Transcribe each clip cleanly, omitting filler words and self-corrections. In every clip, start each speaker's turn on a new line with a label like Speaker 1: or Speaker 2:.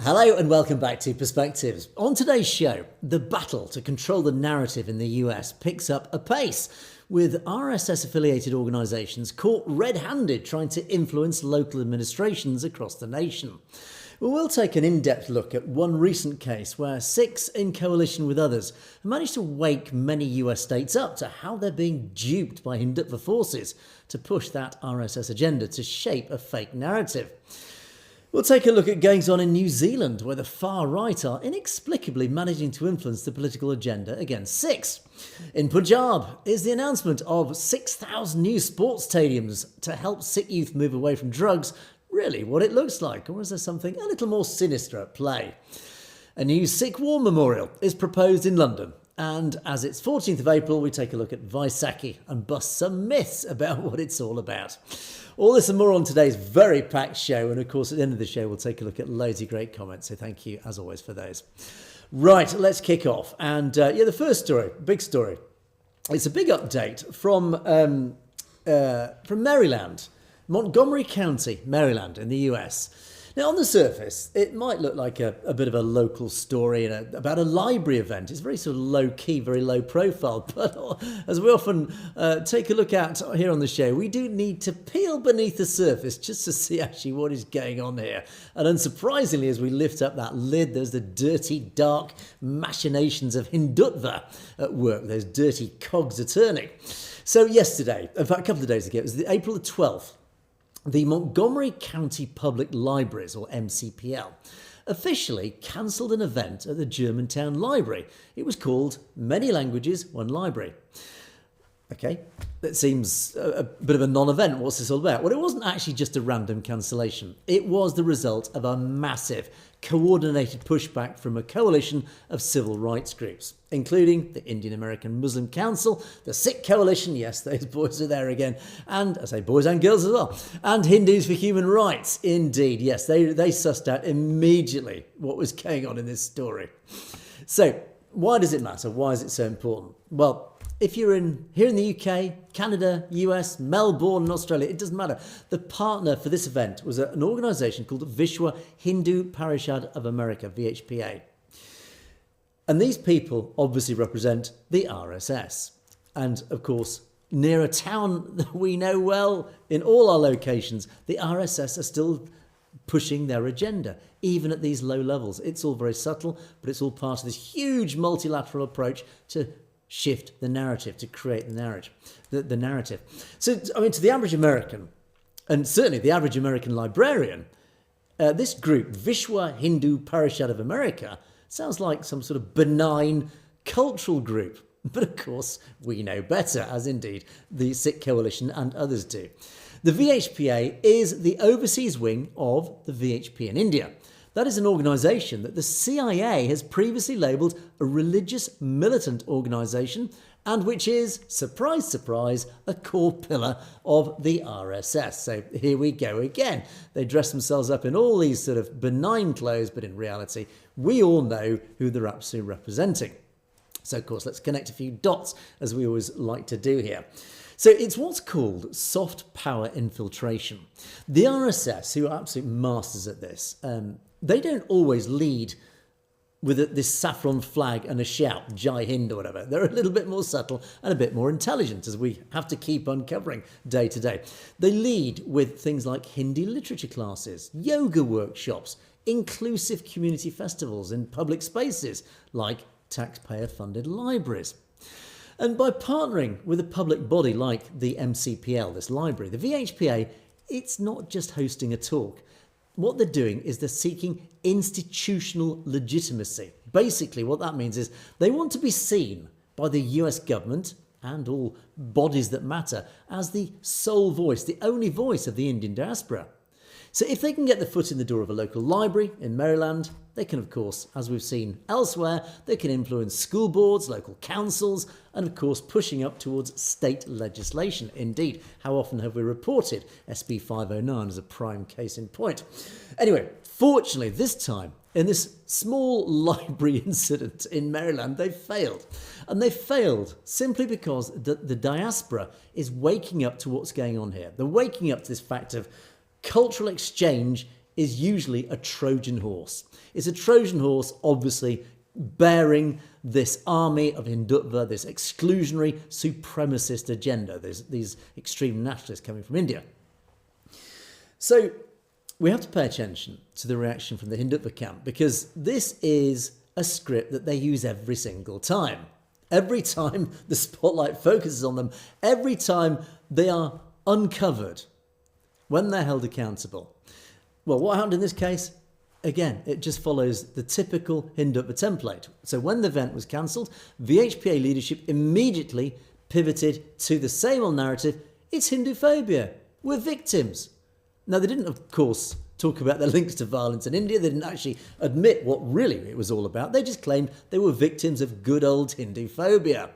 Speaker 1: Hello and welcome back to Perspectives. On today's show, the battle to control the narrative in the US picks up apace, with RSS-affiliated organisations caught red-handed trying to influence local administrations across the nation. We'll take an in-depth look at one recent case where Sikhs, in coalition with others, have managed to wake many US states up to how they're being duped by Hindutva forces to push that RSS agenda to shape a fake narrative. We'll take a look at goings on in New Zealand, where the far right are inexplicably managing to influence the political agenda against Sikhs. In Punjab is the announcement of 6,000 new sports stadiums to help Sikh youth move away from drugs really what it looks like, or is there something a little more sinister at play? A new Sikh war memorial is proposed in London, and as it's 14th of April, we take a look at Vaisakhi and bust some myths about what it's all about. All this and more on today's very packed show, and of course at the end of the show we'll take a look at loads of great comments, so thank you as always for those. Right, let's kick off, and the first story, big story. It's a big update from Maryland, Montgomery County, Maryland in the US. Now, on the surface, it might look like a bit of a local story about a library event. It's very sort of low-key, very low profile. But as we often take a look at here on the show, we do need to peel beneath the surface just to see actually what is going on here. And unsurprisingly, as we lift up that lid, there's the dirty, dark machinations of Hindutva at work, those dirty cogs are turning. So yesterday, in fact, a couple of days ago, it was April the 12th, the Montgomery County Public Libraries, or MCPL, officially cancelled an event at the Germantown Library. It was called Many Languages, One Library. Okay, that seems a bit of a non-event. What's this all about? Well, it wasn't actually just a random cancellation. It was the result of a massive, coordinated pushback from a coalition of civil rights groups, including the Indian American Muslim Council, the Sikh Coalition, yes, those boys are there again, and I say boys and girls as well, and Hindus for Human Rights. Indeed, yes, they sussed out immediately what was going on in this story. So, why does it matter? Why is it so important? Well, if you're here in the UK, Canada, US, Melbourne and Australia, it doesn't matter. The partner for this event was an organisation called Vishwa Hindu Parishad of America, VHPA. And these people obviously represent the RSS. And of course, near a town that we know well, in all our locations, the RSS are still pushing their agenda, even at these low levels. It's all very subtle, but it's all part of this huge multilateral approach to shift the narrative, to create the narrative. So, I mean, to the average American, and certainly the average American librarian, this group, Vishwa Hindu Parishad of America, sounds like some sort of benign cultural group. But of course, we know better, as indeed the Sikh Coalition and others do. The VHPA is the overseas wing of the VHP in India. That is an organisation that the CIA has previously labelled a religious militant organisation, and which is, surprise, surprise, a core pillar of the RSS. So here we go again. They dress themselves up in all these sort of benign clothes, but in reality, we all know who they're absolutely representing. So, of course, let's connect a few dots, as we always like to do here. So it's what's called soft power infiltration. The RSS, who are absolute masters at this, they don't always lead with this saffron flag and a shout, Jai Hind or whatever. They're a little bit more subtle and a bit more intelligent, as we have to keep uncovering day to day. They lead with things like Hindi literature classes, yoga workshops, inclusive community festivals in public spaces like taxpayer-funded libraries. And by partnering with a public body like the MCPL, this library, the VHPA, it's not just hosting a talk. What they're doing is they're seeking institutional legitimacy. Basically, what that means is they want to be seen by the US government and all bodies that matter as the sole voice, the only voice of the Indian diaspora. So if they can get the foot in the door of a local library in Maryland, they can, of course, as we've seen elsewhere, they can influence school boards, local councils, and of course pushing up towards state legislation. Indeed, how often have we reported SB 509 as a prime case in point? Anyway, fortunately, this time, in this small library incident in Maryland, they failed. And they failed simply because the diaspora is waking up to what's going on here. They're waking up to this fact of cultural exchange is usually a Trojan horse. It's a Trojan horse, obviously, bearing this army of Hindutva, this exclusionary supremacist agenda. There's these extreme nationalists coming from India. So we have to pay attention to the reaction from the Hindutva camp, because this is a script that they use every single time. Every time the spotlight focuses on them, every time they are uncovered, when they're held accountable. Well, what happened in this case? Again, it just follows the typical Hindutva template. So when the event was cancelled, VHPA leadership immediately pivoted to the same old narrative: it's Hinduphobia, we're victims. Now, they didn't, of course, talk about their links to violence in India. They didn't actually admit what really it was all about. They just claimed they were victims of good old Hinduphobia.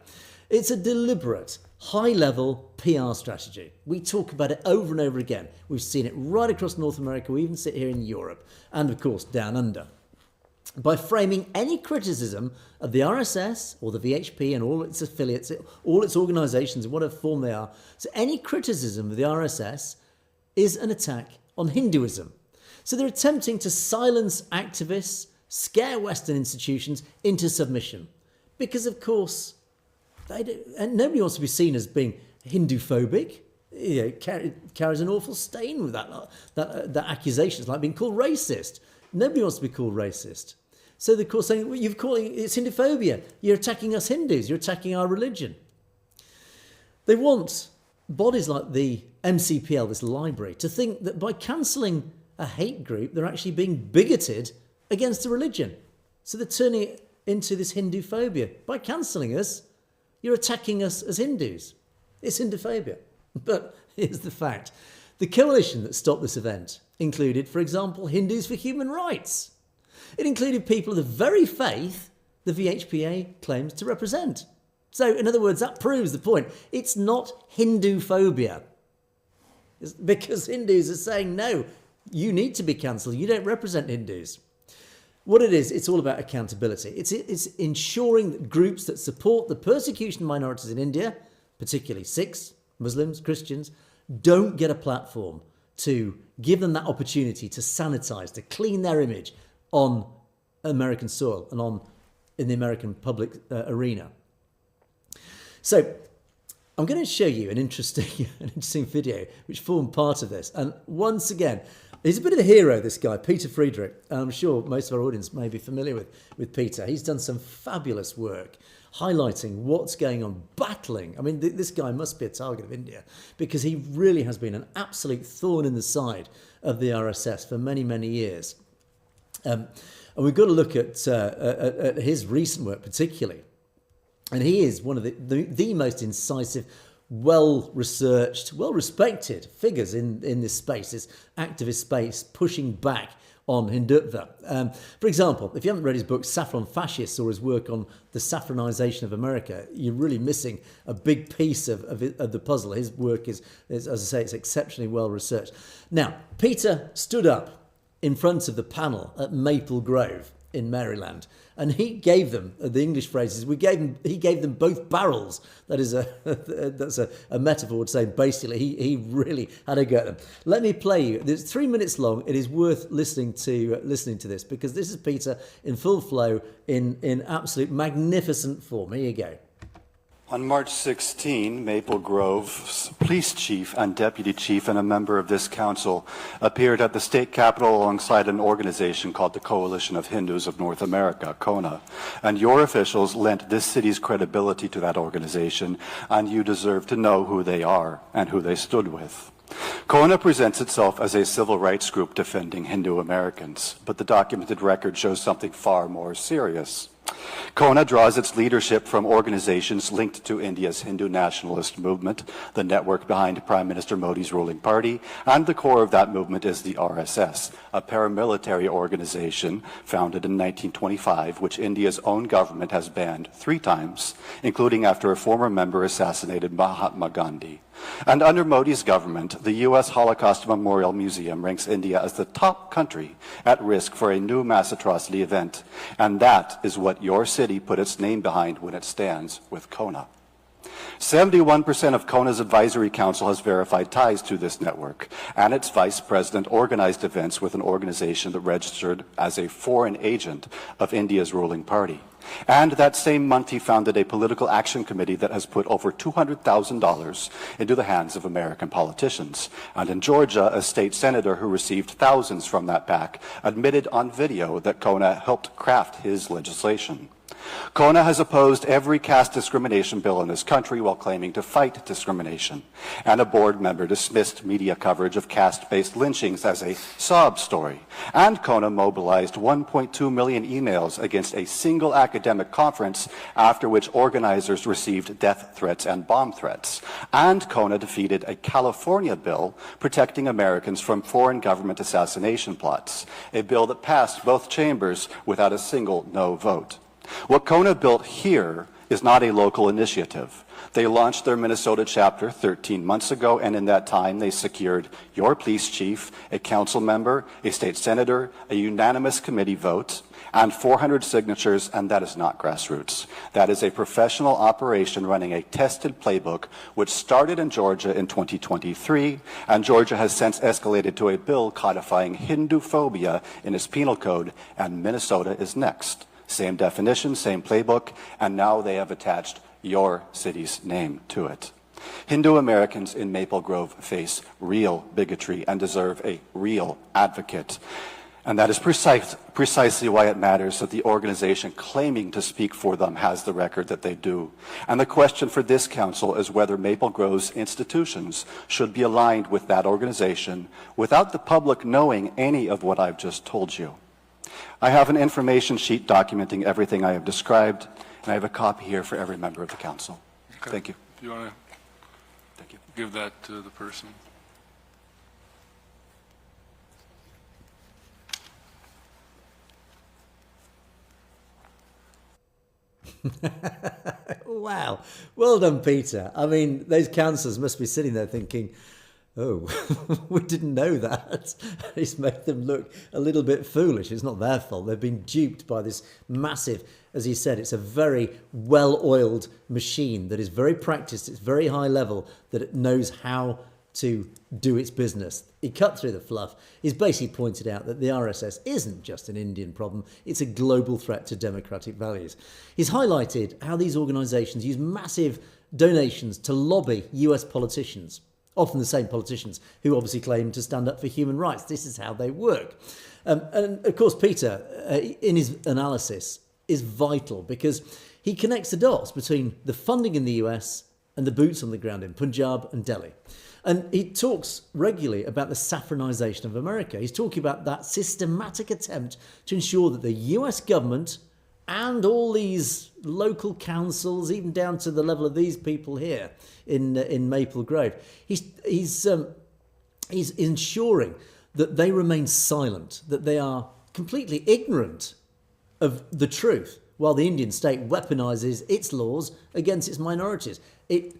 Speaker 1: It's a deliberate, high-level PR strategy. We talk about it over and over again. We've seen it right across North America. We even see it here in Europe and, of course, down under. By framing any criticism of the RSS or the VHP and all its affiliates, all its organisations in whatever form they are, so any criticism of the RSS is an attack on Hinduism. So they're attempting to silence activists, scare Western institutions into submission. Because, of course, and nobody wants to be seen as being Hinduphobic. You know, it carries an awful stain with that accusation. It's like being called racist. Nobody wants to be called racist. So they're saying, well, it's Hinduphobia. You're attacking us Hindus. You're attacking our religion. They want bodies like the MCPL, this library, to think that by cancelling a hate group, they're actually being bigoted against the religion. So they're turning it into this Hinduphobia. By cancelling us, you're attacking us as Hindus. It's Hinduphobia. But here's the fact. The coalition that stopped this event included, for example, Hindus for Human Rights. It included people of the very faith the VHPA claims to represent. So, in other words, that proves the point. It's not Hinduphobia. It's because Hindus are saying, no, you need to be cancelled. You don't represent Hindus. What it is, it's all about accountability. It's ensuring that groups that support the persecution of minorities in India, particularly Sikhs, Muslims, Christians, don't get a platform to give them that opportunity to sanitize, to clean their image on American soil and in the American public arena. So I'm going to show you an interesting video which formed part of this. And once again, he's a bit of a hero, this guy, Peter Friedrich. I'm sure most of our audience may be familiar with Peter. He's done some fabulous work highlighting what's going on, battling. I mean, this guy must be a target of India, because he really has been an absolute thorn in the side of the RSS for many, many years. And we've got to look at his recent work particularly. And he is one of the most incisive, well-researched, well-respected figures in this space, this activist space, pushing back on Hindutva. For example, if you haven't read his book, Saffron Fascists, or his work on the saffronization of America, you're really missing a big piece of the puzzle. His work is, as I say, it's exceptionally well-researched. Now, Peter stood up in front of the panel at Maple Grove in Maryland, and he gave them, the English phrases, he gave them both barrels. That is that's a metaphor to say basically he really had a go at them. Let me play you. It's 3 minutes long. It is worth listening to this, because this is Peter in full flow, in absolute magnificent form. Here you go.
Speaker 2: On March 16, Maple Grove's police chief and deputy chief and a member of this council appeared at the state capitol alongside an organization called the Coalition of Hindus of North America, CONA. And your officials lent this city's credibility to that organization, and you deserve to know who they are and who they stood with. CONA presents itself as a civil rights group defending Hindu Americans, but the documented record shows something far more serious. CONA draws its leadership from organizations linked to India's Hindu nationalist movement, the network behind Prime Minister Modi's ruling party, and the core of that movement is the RSS, a paramilitary organization founded in 1925, which India's own government has banned 3 times, including after a former member assassinated Mahatma Gandhi. And under Modi's government, the U.S. Holocaust Memorial Museum ranks India as the top country at risk for a new mass atrocity event. And that is what your city put its name behind when it stands with CONA. 71% of Kona's advisory council has verified ties to this network, and its vice president organized events with an organization that registered as a foreign agent of India's ruling party. And that same month, he founded a political action committee that has put over $200,000 into the hands of American politicians. And in Georgia, a state senator who received thousands from that PAC admitted on video that Kona helped craft his legislation. Kona has opposed every caste discrimination bill in this country while claiming to fight discrimination. And a board member dismissed media coverage of caste-based lynchings as a sob story. And Kona mobilized 1.2 million emails against a single academic conference, after which organizers received death threats and bomb threats. And Kona defeated a California bill protecting Americans from foreign government assassination plots, a bill that passed both chambers without a single no vote. What Kona built here is not a local initiative. They launched their Minnesota chapter 13 months ago, and in that time they secured your police chief, a council member, a state senator, a unanimous committee vote, and 400 signatures, and that is not grassroots. That is a professional operation running a tested playbook which started in Georgia in 2023, and Georgia has since escalated to a bill codifying Hinduphobia in its penal code, and Minnesota is next. Same definition, same playbook, and now they have attached your city's name to it. Hindu Americans in Maple Grove face real bigotry and deserve a real advocate. And that is precisely why it matters that the organization claiming to speak for them has the record that they do. And the question for this council is whether Maple Grove's institutions should be aligned with that organization without the public knowing any of what I've just told you. I have an information sheet documenting everything I have described, and I have a copy here for every member of the council.
Speaker 3: Okay.
Speaker 2: Thank you.
Speaker 3: If you want
Speaker 2: Thank you.
Speaker 3: to give that to the person.
Speaker 1: Wow. Well done, Peter. I mean, those councillors must be sitting there thinking, oh, we didn't know that. It's made them look a little bit foolish. It's not their fault. They've been duped by this massive, as he said, it's a very well-oiled machine that is very practiced, it's very high level, that it knows how to do its business. He cut through the fluff. He's basically pointed out that the RSS isn't just an Indian problem, it's a global threat to democratic values. He's highlighted how these organisations use massive donations to lobby US politicians, often the same politicians who obviously claim to stand up for human rights. This is how they work. And of course, Peter, in his analysis, is vital because he connects the dots between the funding in the US and the boots on the ground in Punjab and Delhi. And he talks regularly about the saffronization of America. He's talking about that systematic attempt to ensure that the US government and all these local councils, even down to the level of these people here in Maple Grove, he's ensuring that they remain silent, that they are completely ignorant of the truth, while the Indian state weaponizes its laws against its minorities. It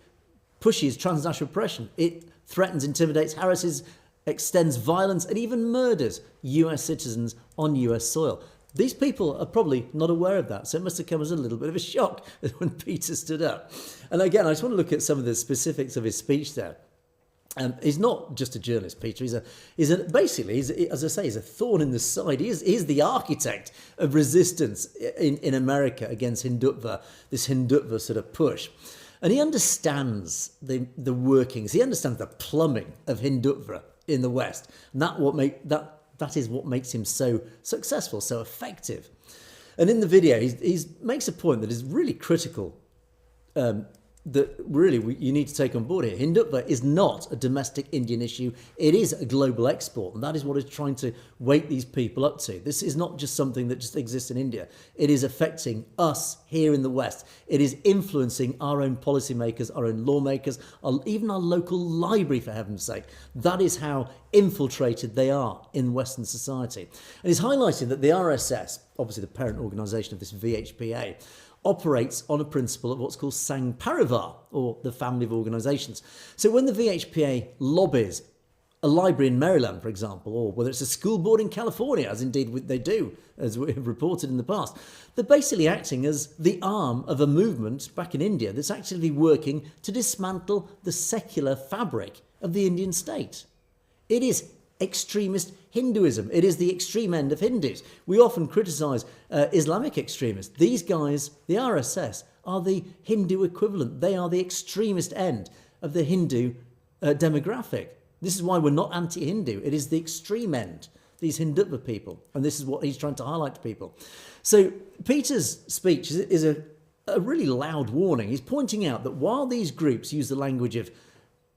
Speaker 1: pushes transnational oppression. It threatens, intimidates, harasses, extends violence, and even murders US citizens on US soil. These people are probably not aware of that, so it must have come as a little bit of a shock when Peter stood up. And again, I just want to look at some of the specifics of his speech there. He's not just a journalist, Peter. He's as I say, he's a thorn in the side. He's the architect of resistance in America against Hindutva, this Hindutva sort of push. And he understands the workings. He understands the plumbing of Hindutva in the West. And that is what makes him so successful, so effective. And in the video, he makes a point that is really critical, that really you need to take on board here. Hindutva is not a domestic Indian issue. It is a global export, and that is what he's trying to wake these people up to. This is not just something that just exists in India. It is affecting us here in the West. It is influencing our own policymakers, our own lawmakers, even our local library, for heaven's sake. That is how infiltrated they are in Western society. And he's highlighting that the RSS, obviously the parent organisation of this VHPA, operates on a principle of what's called Sangh Parivar, or the family of organisations. So when the VHPA lobbies a library in Maryland, for example, or whether it's a school board in California, as indeed they do, as we have reported in the past, they're basically acting as the arm of a movement back in India that's actively working to dismantle the secular fabric of the Indian state. It is extremist Hinduism. It is the extreme end of Hindus. We often criticise Islamic extremists. These guys, the RSS, are the Hindu equivalent. They are the extremist end of the Hindu demographic. This is why we're not anti-Hindu. It is the extreme end, these Hindutva people. And this is what he's trying to highlight to people. So Peter's speech is a really loud warning. He's pointing out that while these groups use the language of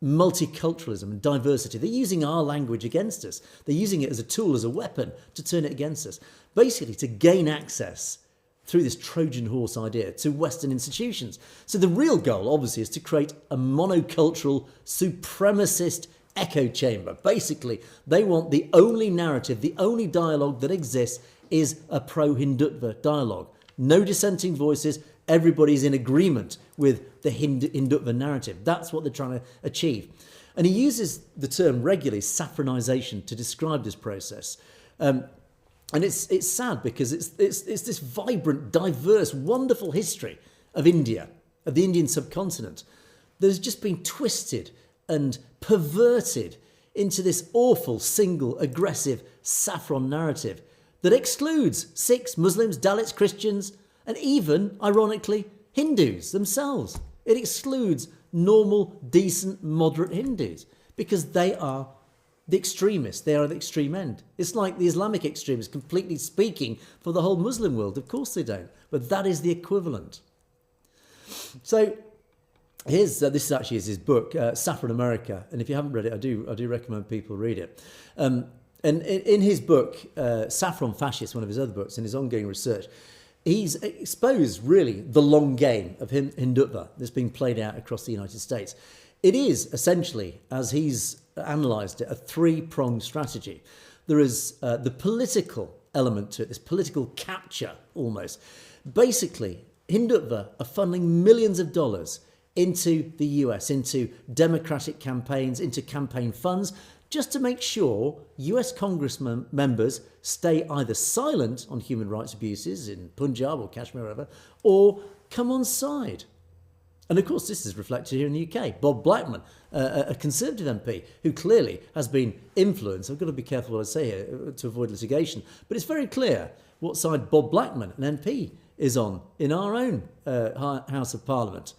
Speaker 1: multiculturalism and diversity, they're using our language against us. They're using it as a tool, as a weapon to turn it against us. Basically to gain access through this Trojan horse idea to Western institutions. So the real goal, obviously, is to create a monocultural, supremacist echo chamber. Basically, they want the only narrative, the only dialogue that exists is a pro-Hindutva dialogue. No dissenting voices. Everybody's in agreement with the Hindutva narrative. That's what they're trying to achieve. And he uses the term regularly, saffronization, to describe this process. And it's sad because it's this vibrant, diverse, wonderful history of India, of the Indian subcontinent, that has just been twisted and perverted into this awful, single, aggressive saffron narrative that excludes Sikhs, Muslims, Dalits, Christians, and even, ironically, Hindus themselves. It excludes normal, decent, moderate Hindus because they are the extremists. They are the extreme end. It's like the Islamic extremists completely speaking for the whole Muslim world. Of course they don't. But that is the equivalent. So this is his book, Saffron America. And if you haven't read it, I do recommend people read it. And in his book, Saffron Fascist, one of his other books, in his ongoing research, he's exposed really the long game of Hindutva that's being played out across the United States. It is essentially, as he's analysed it, a three-pronged strategy. There is the political element to it, this political capture almost. Basically, Hindutva are funneling millions of dollars into the US, into Democratic campaigns, into campaign funds, just to make sure US Congressmen members stay either silent on human rights abuses in Punjab or Kashmir or whatever, or come on side. And of course, this is reflected here in the UK. Bob Blackman, a Conservative MP, who clearly has been influenced. I've got to be careful what I say here to avoid litigation. But it's very clear what side Bob Blackman, an MP, is on in our own House of Parliament.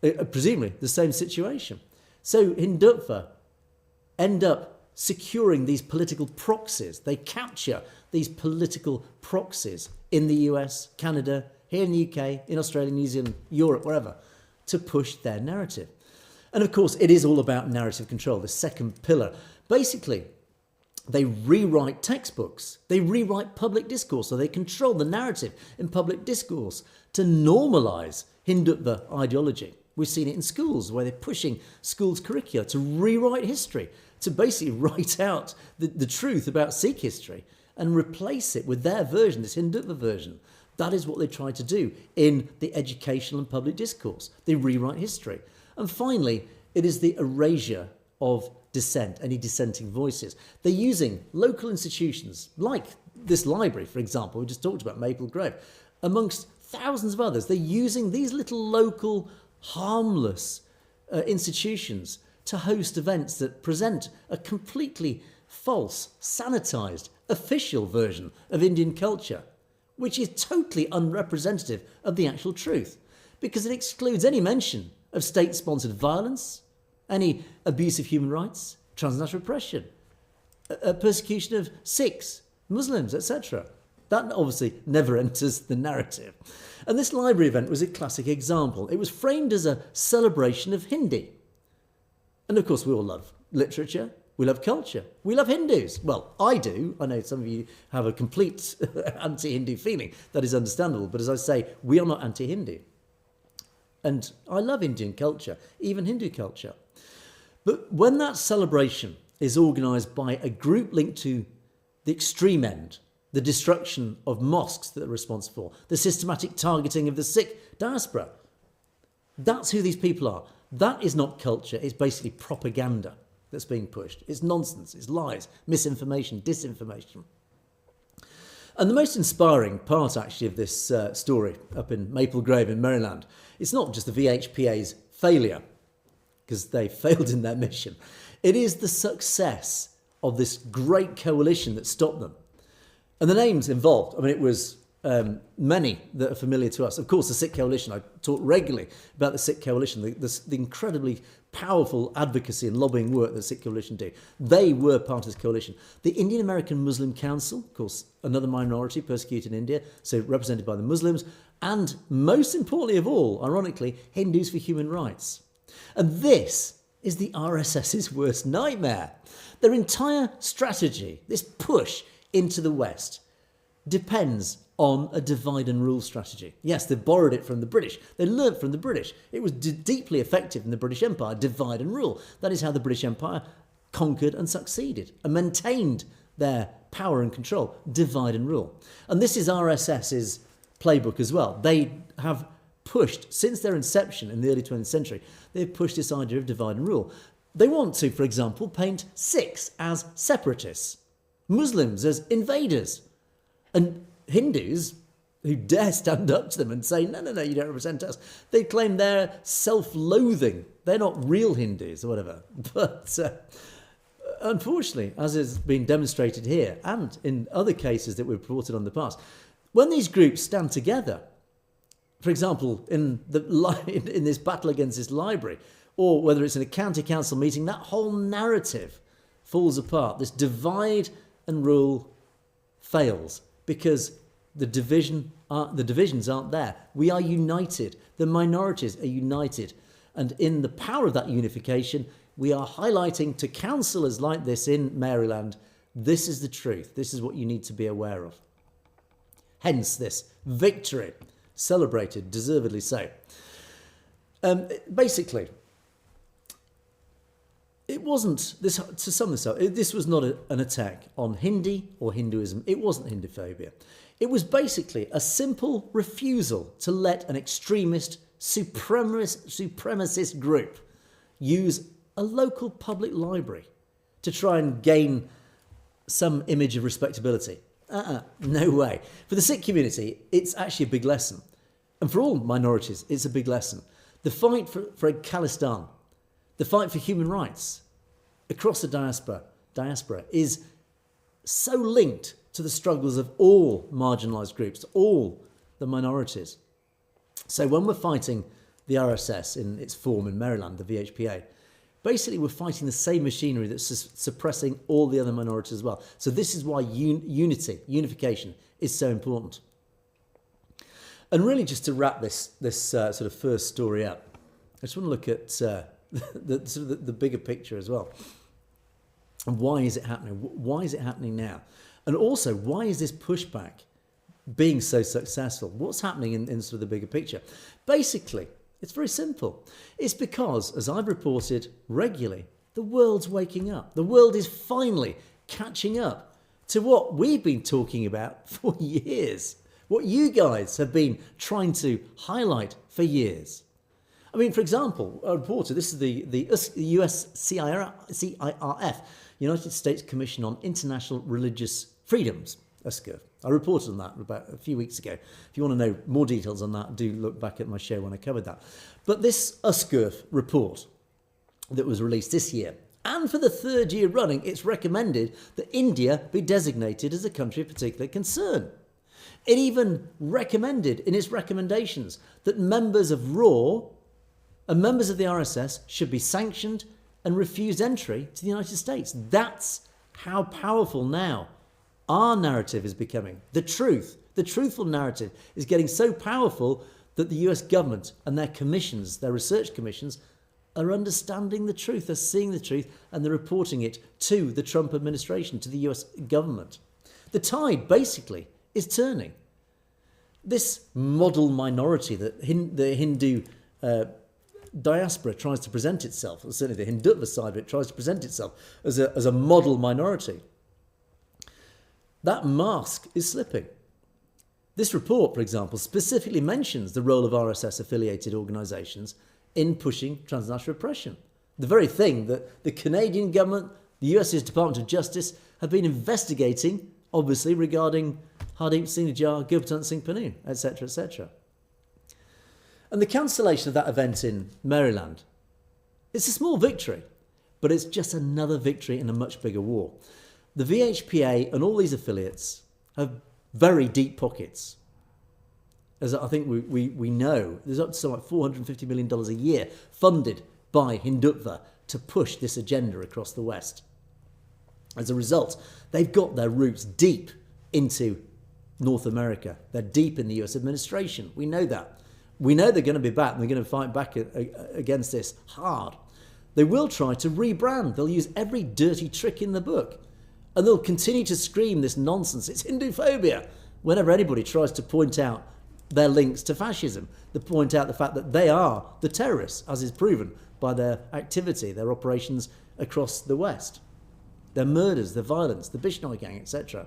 Speaker 1: Presumably the same situation. So Hindutva end up securing these political proxies. They capture these political proxies in the US, Canada, here in the UK, in Australia, New Zealand, Europe, wherever, to push their narrative. And of course, it is all about narrative control, the second pillar. Basically, they rewrite textbooks. They rewrite public discourse, so they control the narrative in public discourse to normalise Hindutva ideology. We've seen it in schools where they're pushing schools' curricula to rewrite history, to basically write out the truth about Sikh history and replace it with their version, this Hindutva version. That is what they try to do in the educational and public discourse. They rewrite history. And finally, it is the erasure of dissent, any dissenting voices. They're using local institutions like this library, for example, we just talked about Maple Grove, amongst thousands of others. They're using these little local, harmless institutions to host events that present a completely false, sanitised, official version of Indian culture, which is totally unrepresentative of the actual truth, because it excludes any mention of state-sponsored violence, any abuse of human rights, transnational oppression, persecution of Sikhs, Muslims, etc. That obviously never enters the narrative. And this library event was a classic example. It was framed as a celebration of Hindi. And of course, we all love literature. We love culture. We love Hindus. Well, I do. I know some of you have a complete anti-Hindu feeling. That is understandable. But as I say, we are not anti-Hindu. And I love Indian culture, even Hindu culture. But when that celebration is organised by a group linked to the extreme end, the destruction of mosques that are responsible, the systematic targeting of the Sikh diaspora, that's who these people are. That is not culture. It's basically propaganda. that's being pushed. It's nonsense, it's lies, misinformation, disinformation. And the most inspiring part, actually, of this story up in Maple Grove in Maryland, it's not just the VHPA's failure, because they failed in their mission. It is the success of this great coalition that stopped them. And the names involved, I mean, it was many that are familiar to us. Of course, the Sikh coalition, I talk regularly about the Sikh coalition, the incredibly powerful advocacy and lobbying work that the Sikh coalition do. They were part of this coalition. The Indian American Muslim Council, of course, another minority persecuted in India, so represented by the Muslims, and most importantly of all, ironically, Hindus for Human Rights. And this is the RSS's worst nightmare. Their entire strategy, this push into the West, depends on a divide and rule strategy. Yes, they borrowed it from the British. They learnt from the British. It was deeply effective in the British Empire, divide and rule. That is how the British Empire conquered and succeeded and maintained their power and control, divide and rule. And this is RSS's playbook as well. They have pushed, since their inception in the early 20th century, they've pushed this idea of divide and rule. They want to, for example, paint Sikhs as separatists, Muslims as invaders, and Hindus who dare stand up to them and say, no, you don't represent us. They claim they're self-loathing. They're not real Hindus or whatever. But unfortunately, as has been demonstrated here and in other cases that we've reported on in the past, when these groups stand together, for example, in this battle against this library, or whether it's in a county council meeting, that whole narrative falls apart. This divide and rule fails because the divisions aren't there. We are united. The minorities are united. And in the power of that unification, we are highlighting to councillors like this in Maryland, this is the truth. This is what you need to be aware of. Hence this victory, celebrated, deservedly so. Basically, it wasn't, to sum this up, this was not an attack on Hindi or Hinduism. It wasn't Hinduphobia. It was basically a simple refusal to let an extremist, supremacist group use a local public library to try and gain some image of respectability. No way. For the Sikh community, it's actually a big lesson. And for all minorities, it's a big lesson. The fight for khalistan, the fight for human rights across the diaspora is so linked to the struggles of all marginalised groups, all the minorities. So when we're fighting the RSS in its form in Maryland, the VHPA, basically we're fighting the same machinery that's suppressing all the other minorities as well. So this is why unification is so important. And really, just to wrap this sort of first story up, I just want to look at the bigger picture as well. And why is it happening? Why is it happening now? And also, why is this pushback being so successful? What's happening in sort of the bigger picture? Basically, it's very simple. It's because, as I've reported regularly, the world's waking up. The world is finally catching up to what we've been talking about for years. What you guys have been trying to highlight for years. I mean, for example, a reporter, this is the US CIRF, United States Commission on International Religious Freedoms, USCIRF. I reported on that about a few weeks ago. If you want to know more details on that, do look back at my show when I covered that. But this USCIRF report that was released this year, and for the third year running, it's recommended that India be designated as a country of particular concern. It even recommended in its recommendations that members of RAW and members of the RSS should be sanctioned and refused entry to the United States. That's how powerful now our narrative is becoming. The truthful narrative is getting so powerful that the US government and their commissions, their research commissions, are understanding the truth, they're seeing the truth, and they're reporting it to the Trump administration, to the US government. The tide, basically, is turning. This model minority that the Hindu diaspora tries to present itself, or certainly the Hindutva side of it tries to present itself as a model minority, that mask is slipping. This report, for example, specifically mentions the role of RSS-affiliated organisations in pushing transnational oppression. The very thing that the Canadian government, the US's Department of Justice, have been investigating, obviously, regarding Hardeep Singh Nijjar, Gurpatwant Singh Pannu, etc., etc. And the cancellation of that event in Maryland, it's a small victory, but it's just another victory in a much bigger war. The VHPA and all these affiliates have very deep pockets. As I think we know, there's up to something like $450 million a year funded by Hindutva to push this agenda across the West. As a result, they've got their roots deep into North America. They're deep in the US administration. We know that. We know they're going to be back and they're going to fight back against this hard. They will try to rebrand. They'll use every dirty trick in the book. And they'll continue to scream this nonsense. It's Hinduphobia. Whenever anybody tries to point out their links to fascism, they point out the fact that they are the terrorists, as is proven by their activity, their operations across the West. Their murders, their violence, the Bishnoi gang, etc.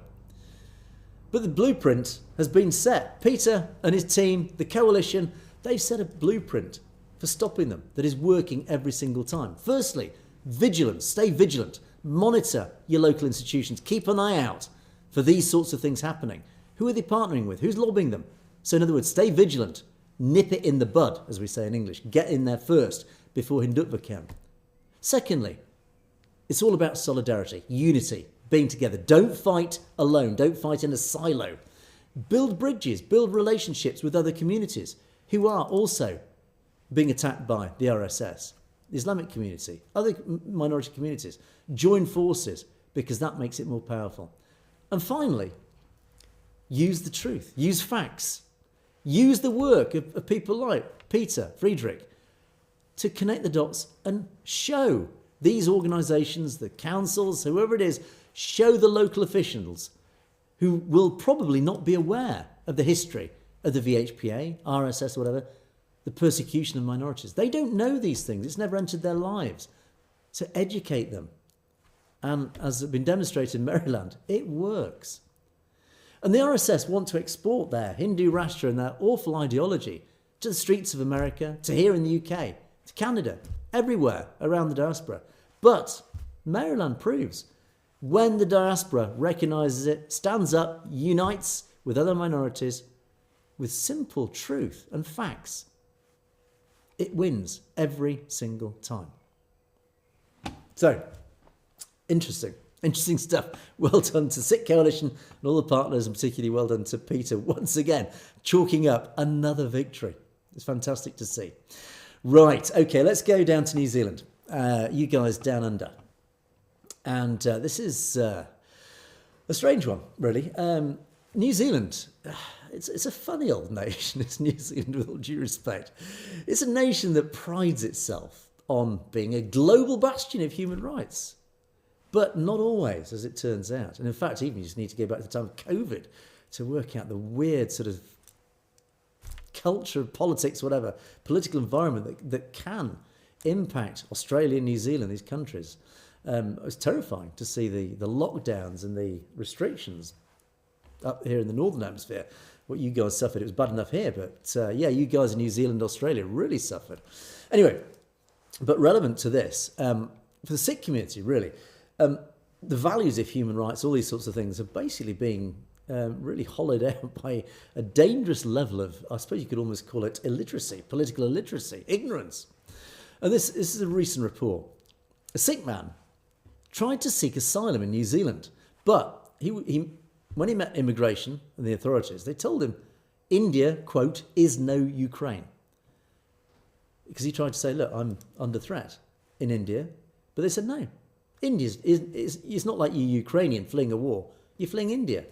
Speaker 1: But the blueprint has been set. Peter and his team, the coalition, they've set a blueprint for stopping them that is working every single time. Firstly, vigilance. Stay vigilant. Monitor your local institutions. Keep an eye out for these sorts of things happening. Who are they partnering with? Who's lobbying them? So in other words, stay vigilant. Nip it in the bud, as we say in English. Get in there first before Hindutva can. Secondly, it's all about solidarity, unity, being together. Don't fight alone. Don't fight in a silo. Build bridges, build relationships with other communities who are also being attacked by the RSS, the Islamic community, other minority communities. Join forces because that makes it more powerful. And finally, use the truth, use facts, use the work of people like Peter, Friedrich, to connect the dots and show these organisations, the councils, whoever it is, show the local officials who will probably not be aware of the history of the VHPA, RSS, whatever, the persecution of minorities. They don't know these things. It's never entered their lives. So educate them. And as has been demonstrated in Maryland, it works. And the RSS want to export their Hindu Rashtra and their awful ideology to the streets of America, to here in the UK, to Canada, everywhere around the diaspora. But Maryland proves when the diaspora recognises it, stands up, unites with other minorities with simple truth and facts, it wins every single time. So, interesting stuff. Well done to Sikh Coalition and all the partners, and particularly well done to Peter once again, chalking up another victory. It's fantastic to see. Right, okay, let's go down to New Zealand. You guys down under. And this is a strange one, really. New Zealand, it's a funny old nation, it's New Zealand, with all due respect. It's a nation that prides itself on being a global bastion of human rights. But not always, as it turns out. And in fact, even you just need to go back to the time of COVID to work out the weird sort of culture, politics, whatever, political environment that can impact Australia, New Zealand, these countries. It was terrifying to see the lockdowns and the restrictions up here in the Northern Hemisphere. What you guys suffered, it was bad enough here, but yeah, you guys in New Zealand, Australia really suffered. Anyway, but relevant to this, for the Sikh community, really, the values of human rights, all these sorts of things, are basically being really hollowed out by a dangerous level of, I suppose you could almost call it illiteracy, political illiteracy, ignorance. And this is a recent report. A Sikh man tried to seek asylum in New Zealand, but he when he met immigration and the authorities, they told him India, quote, is no Ukraine. Because he tried to say, look, I'm under threat in India. But they said, no, it's not like you Ukrainian fleeing a war. You're fleeing India.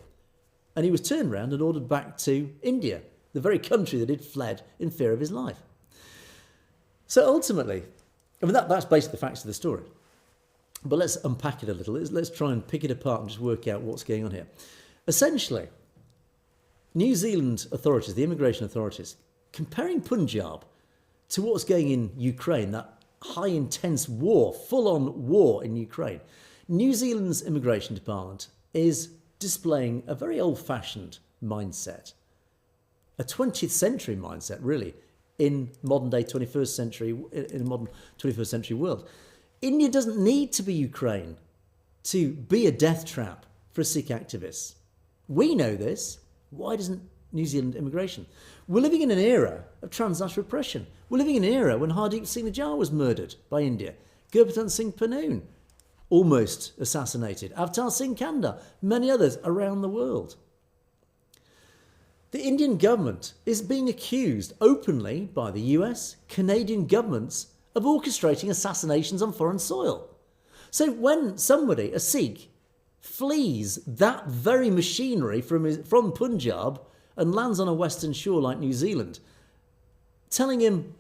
Speaker 1: And he was turned around and ordered back to India, the very country that he'd fled in fear of his life. So ultimately, I mean, that's basically the facts of the story. But let's unpack it a little. Let's try and pick it apart and just work out what's going on here. Essentially, New Zealand authorities, the immigration authorities, comparing Punjab to what's going in Ukraine, that high intense war, full-on war in Ukraine. New Zealand's immigration department is displaying a very old-fashioned mindset, a 20th century mindset, really, in modern-day 21st century, in a modern 21st century world. India doesn't need to be Ukraine to be a death trap for Sikh activists. We know this. Why doesn't New Zealand immigration? We're living in an era of transnational repression. We're living in an era when Hardeep Singh Nijjar was murdered by India. Gurpatan Singh Pannoon almost assassinated. Avtar Singh Kanda, many others around the world. The Indian government is being accused openly by the US, Canadian governments of orchestrating assassinations on foreign soil. So when somebody, a Sikh, flees that very machinery from Punjab and lands on a western shore like New Zealand, telling him,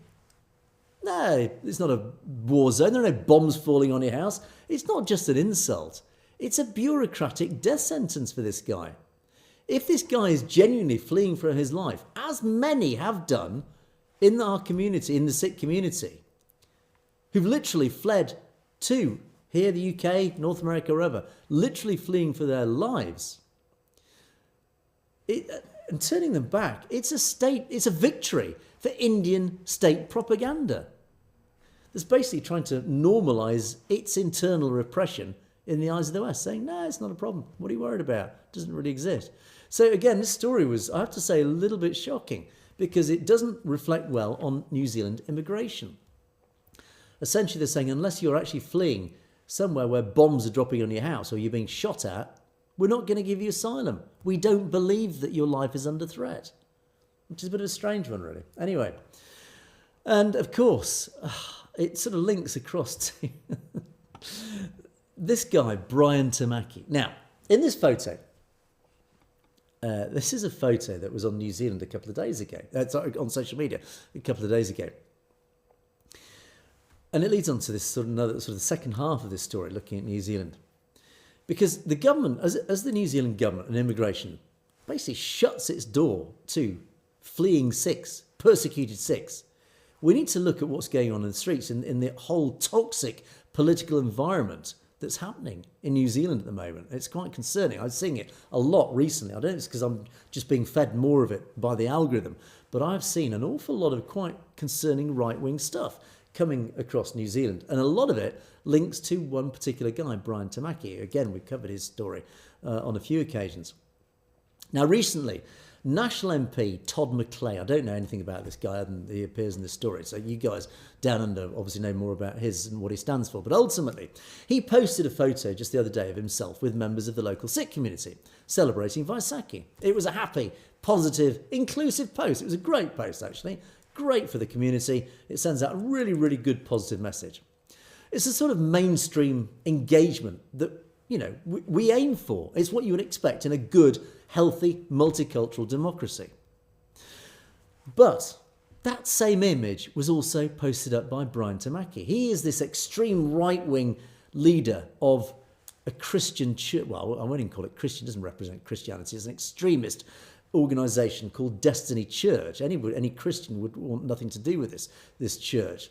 Speaker 1: no, it's not a war zone, there are no bombs falling on your house. It's not just an insult. It's a bureaucratic death sentence for this guy. If this guy is genuinely fleeing for his life, as many have done in our community, in the Sikh community, who've literally fled to here, the UK, North America, wherever, literally fleeing for their lives, and turning them back, it's a victory for Indian state propaganda that's basically trying to normalise its internal repression in the eyes of the West, saying, no, it's not a problem. What are you worried about? It doesn't really exist. So again, this story was, I have to say, a little bit shocking because it doesn't reflect well on New Zealand immigration. Essentially, they're saying, unless you're actually fleeing somewhere where bombs are dropping on your house or you're being shot at, we're not going to give you asylum. We don't believe that your life is under threat, which is a bit of a strange one, really. Anyway, and of course, it sort of links across to this guy, Brian Tamaki. Now, in this photo, this is a photo that was on New Zealand a couple of days ago. Sorry, on social media a couple of days ago. And it leads on to this sort of the second half of this story, looking at New Zealand. Because the government, as the New Zealand government and immigration, basically shuts its door to fleeing Sikhs, persecuted Sikhs, we need to look at what's going on in the streets, in the whole toxic political environment that's happening in New Zealand at the moment. It's quite concerning. I'm seeing it a lot recently. I don't know if it's because I'm just being fed more of it by the algorithm, but I've seen an awful lot of quite concerning right-wing stuff coming across New Zealand. And a lot of it links to one particular guy, Brian Tamaki. Again, we've covered his story on a few occasions. Now, recently, National MP Todd McClay, I don't know anything about this guy other than he appears in this story, so you guys down under obviously know more about his and what he stands for. But ultimately, he posted a photo just the other day of himself with members of the local Sikh community celebrating Vaisakhi. It was a happy, positive, inclusive post. It was a great post, actually. Great for the community. It sends out a really, really good positive message. It's a sort of mainstream engagement that, you know, we aim for. It's what you would expect in a good, healthy, multicultural democracy. But that same image was also posted up by Brian Tamaki. He is this extreme right-wing leader of a Christian church. Well, I won't even call it Christian. It doesn't represent Christianity. It's an extremist organisation called Destiny Church. Any Christian would want nothing to do with this church.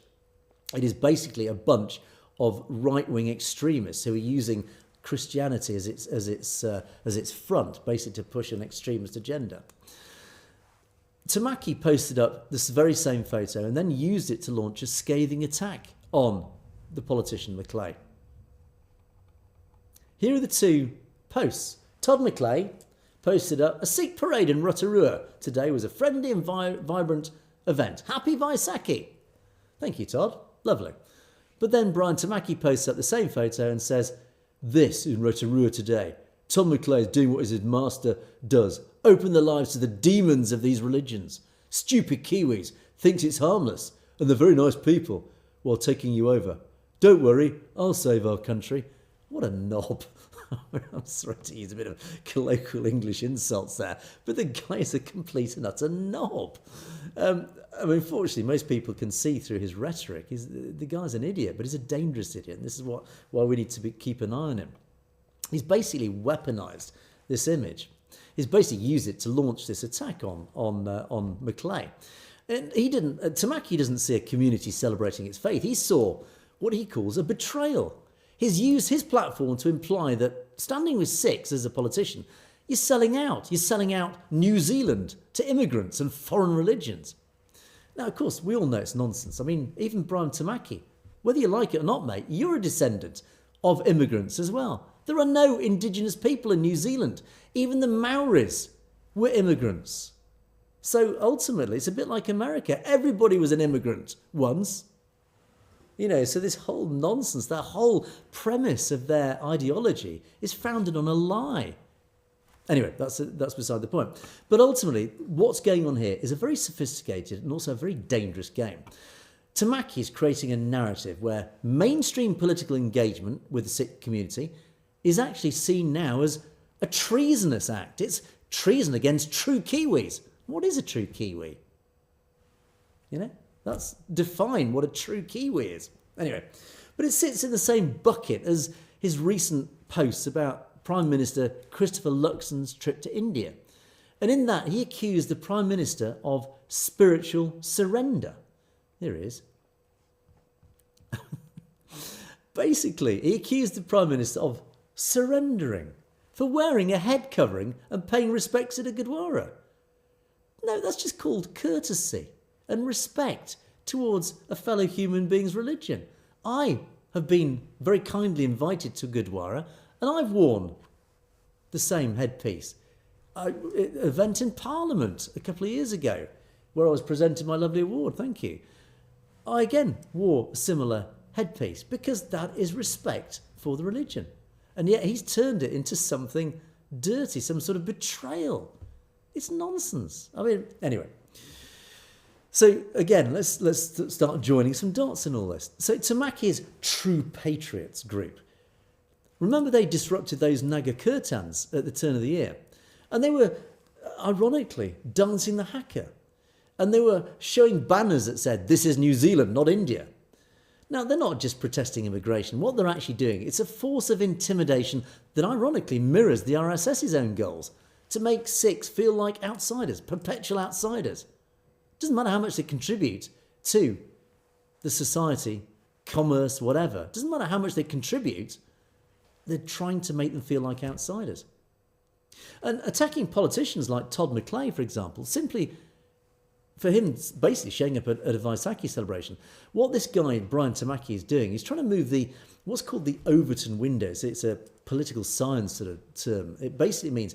Speaker 1: It is basically a bunch of right-wing extremists who are using Christianity as its front, basically to push an extremist agenda. Tamaki posted up this very same photo and then used it to launch a scathing attack on the politician McClay. Here are the two posts. Todd McClay posted up, a Sikh parade in Rotorua today was a friendly and vibrant event. Happy Vaisakhi. Thank you, Todd. Lovely. But then Brian Tamaki posts up the same photo and says, this in Rotorua today. Todd McClay is doing what his master does. Open the lives to the demons of these religions. Stupid Kiwis thinks it's harmless and they're very nice people while taking you over. Don't worry, I'll save our country. What a knob. I'm sorry to use a bit of colloquial English insults there, but the guy is a complete and utter knob. Unfortunately, most people can see through his rhetoric. The guy's an idiot, but he's a dangerous idiot, and this is why we need to keep an eye on him. He's basically weaponised this image. He's basically used it to launch this attack on McClay. And Tamaki doesn't see a community celebrating its faith. He saw what he calls a betrayal. He's used his platform to imply that standing with Sikhs as a politician, you're selling out. You're selling out New Zealand to immigrants and foreign religions. Now, of course, we all know it's nonsense. I mean, even Brian Tamaki Whether you like it or not, mate, you're a descendant of immigrants as well. There are no indigenous people in New Zealand. Even the Maoris were immigrants. So ultimately, it's a bit like America. Everybody was an immigrant once. So this whole nonsense, that whole premise of their ideology is founded on a lie. Anyway, that's beside the point. But ultimately, what's going on here is a very sophisticated and also a very dangerous game. Tamaki is creating a narrative where mainstream political engagement with the Sikh community is actually seen now as a treasonous act. It's treason against true Kiwis. What is a true Kiwi? That's define what a true Kiwi is. Anyway, but it sits in the same bucket as his recent posts about Prime Minister Christopher Luxon's trip to India. And in that, he accused the Prime Minister of spiritual surrender. There he is. Basically, he accused the Prime Minister of surrendering for wearing a head covering and paying respects at a Gurdwara. No, that's just called courtesy and respect towards a fellow human being's religion. I have been very kindly invited to Gurdwara and I've worn the same headpiece. An event in Parliament a couple of years ago where I was presenting my lovely award, thank you. I again wore a similar headpiece because that is respect for the religion. And yet he's turned it into something dirty, some sort of betrayal. It's nonsense. Anyway. So again, let's start joining some dots in all this. So Tamaki's True Patriots group. Remember they disrupted those Naga Kirtans at the turn of the year. And they were, ironically, dancing the haka. And they were showing banners that said, "This is New Zealand, not India." Now, they're not just protesting immigration. What they're actually doing, it's a force of intimidation that ironically mirrors the RSS's own goals to make Sikhs feel like outsiders, perpetual outsiders. Doesn't matter how much they contribute to the society, commerce, whatever. Doesn't matter how much they contribute. They're trying to make them feel like outsiders. And attacking politicians like Todd McClay, for example, simply for him basically showing up at a Vaisakhi celebration. What this guy, Brian Tamaki, is doing is trying to move what's called the Overton window. So it's a political science sort of term. It basically means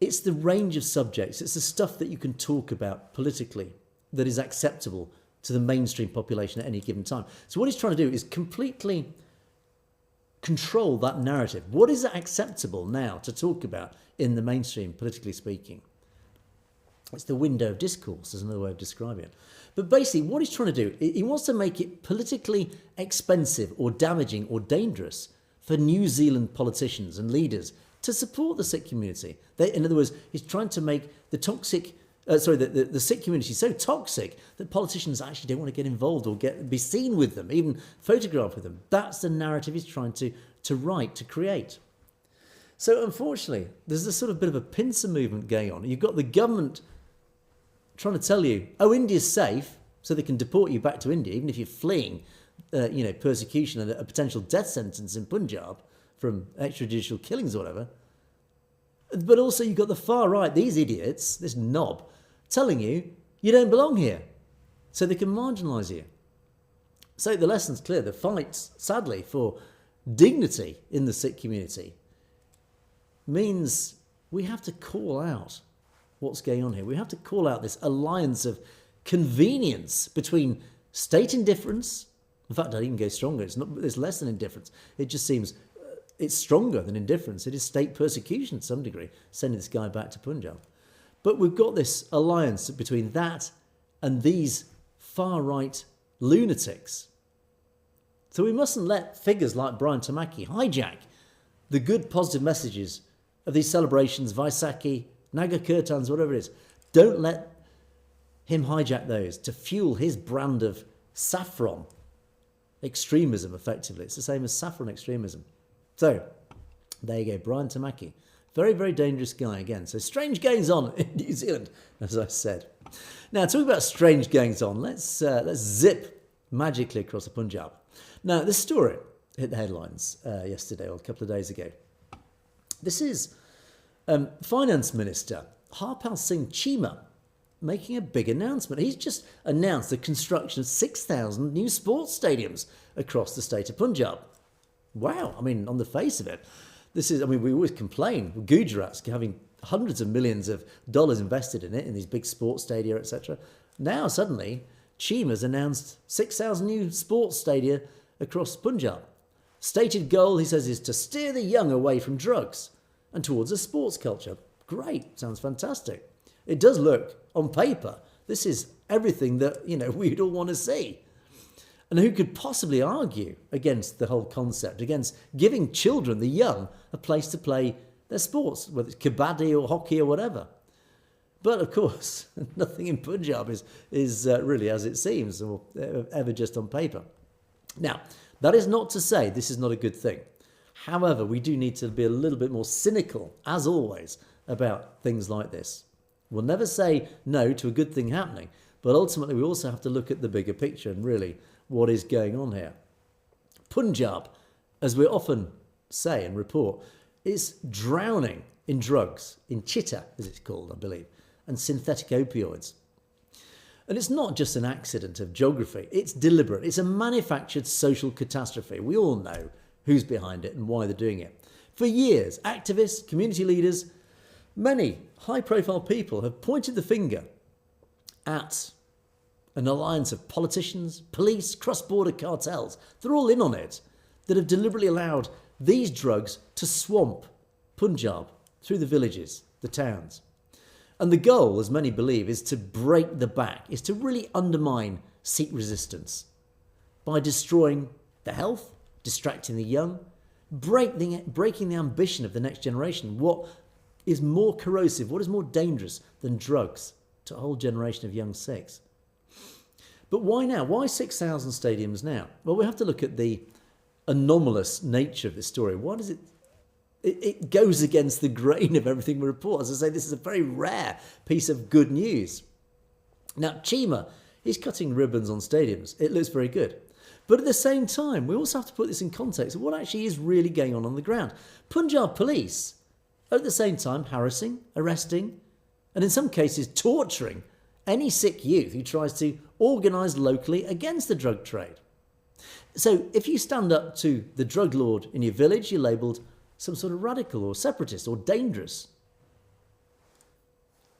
Speaker 1: it's the range of subjects. It's the stuff that you can talk about politically that is acceptable to the mainstream population at any given time. So what he's trying to do is completely control that narrative. What is acceptable now to talk about in the mainstream, politically speaking? It's the window of discourse, is another way of describing it. But basically, what he's trying to do, he wants to make it politically expensive or damaging or dangerous for New Zealand politicians and leaders to support the Sikh community. In other words, he's trying to make the Sikh community so toxic that politicians actually don't want to get involved or be seen with them, even photographed with them. That's the narrative he's trying to write, to create. So unfortunately, there's a sort of bit of a pincer movement going on. You've got the government trying to tell you, India's safe, so they can deport you back to India, even if you're fleeing, persecution and a potential death sentence in Punjab from extrajudicial killings or whatever. But also you've got the far right, these idiots, this knob, telling you don't belong here, so they can marginalise you. So the lesson's clear. The fight, sadly, for dignity in the Sikh community means we have to call out what's going on here. We have to call out this alliance of convenience between state indifference. In fact, I'd even go stronger. It's less than indifference. It just seems it's stronger than indifference. It is state persecution to some degree, sending this guy back to Punjab. But we've got this alliance between that and these far-right lunatics. So we mustn't let figures like Brian Tamaki hijack the good, positive messages of these celebrations, Vaisakhi, Naga Kirtans, whatever it is. Don't let him hijack those to fuel his brand of saffron extremism, effectively. It's the same as saffron extremism. So, there you go, Brian Tamaki. Very, very dangerous guy again. So, strange goings on in New Zealand, as I said. Now, talking about strange goings on, let's zip magically across the Punjab. Now, this story hit the headlines yesterday or a couple of days ago. This is Finance Minister Harpal Singh Cheema. making a big announcement. He's just announced the construction of 6,000 new sports stadiums across the state of Punjab. Wow, I mean, on the face of it, we always complain, Gujarat's having hundreds of millions of dollars invested in it, in these big sports stadia, etc. Now, suddenly, Chima's announced 6,000 new sports stadia across Punjab. Stated goal, he says, is to steer the young away from drugs and towards a sports culture. Great, sounds fantastic. It does look, on paper, this is everything that, we'd all want to see. And who could possibly argue against the whole concept, against giving children, the young, a place to play their sports, whether it's kabaddi or hockey or whatever? But of course, nothing in Punjab is really as it seems, or ever just on paper. Now, that is not to say this is not a good thing. However, we do need to be a little bit more cynical, as always, about things like this. We'll never say no to a good thing happening, but ultimately we also have to look at the bigger picture and really what is going on here. Punjab, as we often say and report, is drowning in drugs, in chitta, as it's called, I believe, and synthetic opioids. And it's not just an accident of geography, it's deliberate. It's a manufactured social catastrophe. We all know who's behind it and why they're doing it. For years, activists, community leaders, many high-profile people have pointed the finger at an alliance of politicians, police, cross-border cartels. They're all in on it, that have deliberately allowed these drugs to swamp Punjab through the villages, the towns. And the goal, as many believe, is to break the back, is to really undermine Sikh resistance by destroying the health, distracting the young, breaking the ambition of the next generation. What is more corrosive, what is more dangerous than drugs to a whole generation of young Sikhs? But why now? Why 6,000 stadiums now? Well, we have to look at the anomalous nature of this story. Why does it goes against the grain of everything we report. As I say, this is a very rare piece of good news. Now, Chima is cutting ribbons on stadiums. It looks very good. But at the same time, we also have to put this in context of what actually is really going on the ground. Punjab police are at the same time harassing, arresting, and in some cases torturing any Sikh youth who tries to organise locally against the drug trade. So if you stand up to the drug lord in your village, you're labelled some sort of radical or separatist or dangerous.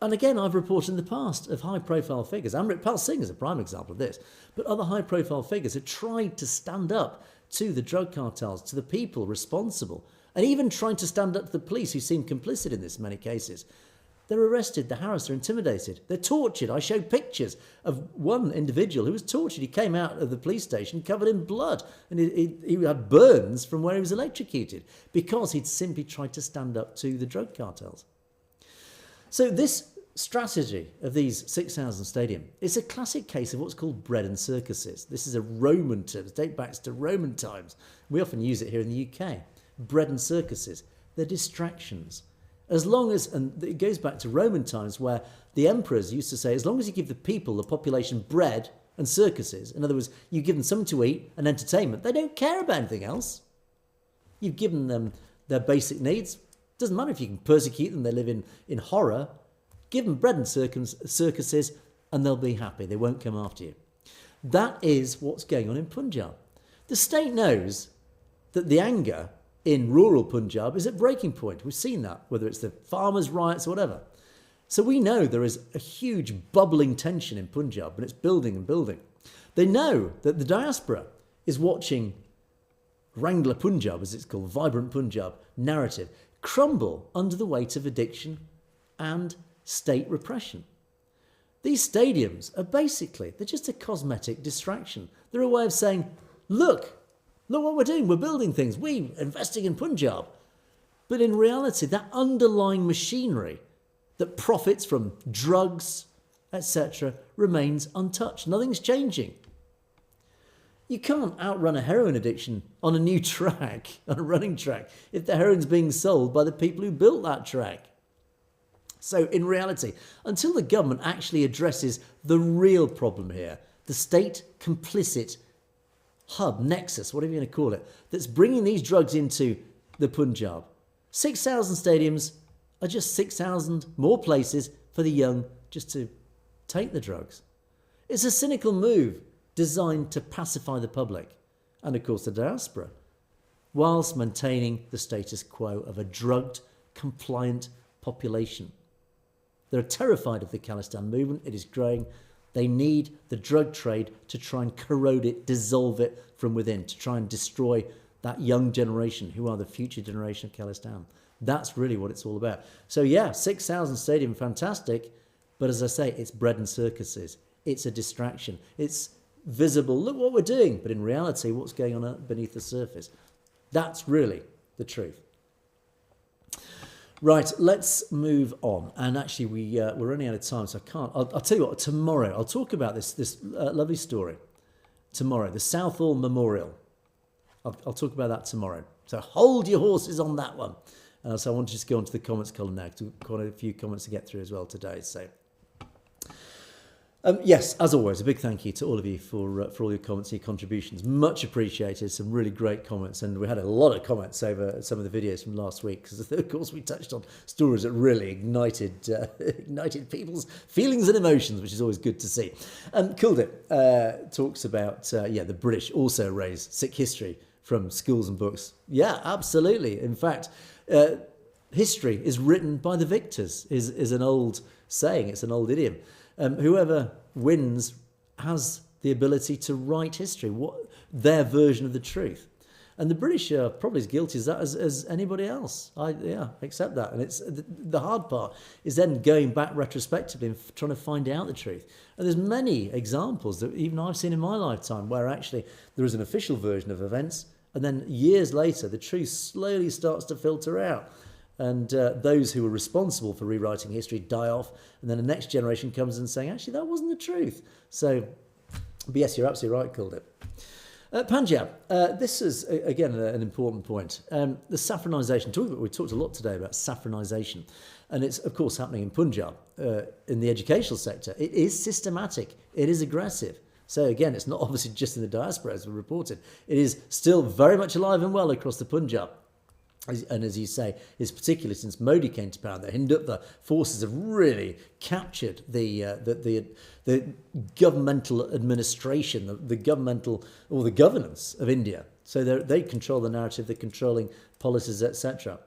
Speaker 1: And again, I've reported in the past of high-profile figures. Amritpal Singh is a prime example of this. But other high-profile figures have tried to stand up to the drug cartels, to the people responsible, and even trying to stand up to the police who seem complicit in this in many cases. They're arrested, they're harassed, they're intimidated, they're tortured. I showed pictures of one individual who was tortured. He came out of the police station covered in blood, and he had burns from where he was electrocuted because he'd simply tried to stand up to the drug cartels. So this strategy of these 6,000 stadium is a classic case of what's called bread and circuses. This is a Roman term, it dates back to Roman times. We often use it here in the UK. Bread and circuses, they're distractions. As long as, and it goes back to Roman times where the emperors used to say, as long as you give the people, the population, bread and circuses, in other words, you give them something to eat and entertainment, they don't care about anything else. You've given them their basic needs. Doesn't matter if you can persecute them, they live in horror. Give them bread and circuses and they'll be happy. They won't come after you. That is what's going on in Punjab. The state knows that the anger in rural Punjab is at breaking point. We've seen that, whether it's the farmers' riots or whatever. So we know there is a huge bubbling tension in Punjab and it's building and building. They know that the diaspora is watching Rangla Punjab, as it's called, Vibrant Punjab narrative, crumble under the weight of addiction and state repression. These stadiums are basically, they're just a cosmetic distraction. They're a way of saying, look what we're doing, we're building things, we're investing in Punjab. But in reality, that underlying machinery that profits from drugs, etc., remains untouched. Nothing's changing. You can't outrun a heroin addiction on a new track, on a running track, if the heroin's being sold by the people who built that track. So in reality, until the government actually addresses the real problem here, the state complicit hub, nexus, whatever you're going to call it, that's bringing these drugs into the Punjab, 6,000 stadiums are just 6,000 more places for the young just to take the drugs. It's a cynical move designed to pacify the public and, of course, the diaspora, whilst maintaining the status quo of a drugged, compliant population. They're terrified of the Khalistan movement. It is growing. They need the drug trade to try and corrode it, dissolve it from within, to try and destroy that young generation who are the future generation of Khalistan. That's really what it's all about. So yeah, 6,000 stadium, fantastic. But as I say, it's bread and circuses. It's a distraction. It's visible. Look what we're doing. But in reality, what's going on beneath the surface? That's really the truth. Right, let's move on. And actually, we're running out of time, so I can't. I'll tell you what, tomorrow, I'll talk about this lovely story. Tomorrow, the Southall Memorial. I'll talk about that tomorrow. So hold your horses on that one. So I want to just go on to the comments column now, because we've got quite a few comments to get through as well today. So yes, as always, a big thank you to all of you for all your comments and your contributions. Much appreciated. Some really great comments, and we had a lot of comments over some of the videos from last week, because of course we touched on stories that really ignited people's feelings and emotions, which is always good to see. Kuldip talks about the British also erased Sikh history from schools and books. Yeah, absolutely. In fact, history is written by the victors is an old saying. It's an old idiom. Whoever wins has the ability to write history, their version of the truth. And the British are probably as guilty as that as anybody else. I accept that. And it's the hard part is then going back retrospectively and trying to find out the truth. And there's many examples that even I've seen in my lifetime where actually there is an official version of events, and then years later the truth slowly starts to filter out. And those who were responsible for rewriting history die off, and then the next generation comes and saying, actually, that wasn't the truth. So, but yes, you're absolutely right, Kuldip. Punjab, this is, again, an important point. The saffronisation, we talked a lot today about saffronisation, and it's, of course, happening in Punjab, in the educational sector. It is systematic. It is aggressive. So, again, it's not obviously just in the diaspora, as we reported. It is still very much alive and well across the Punjab. And as you say, it's particularly since Modi came to power, the Hindutva forces have really captured the governmental administration, the governmental or the governance of India. So they control the narrative, they're controlling policies, etc.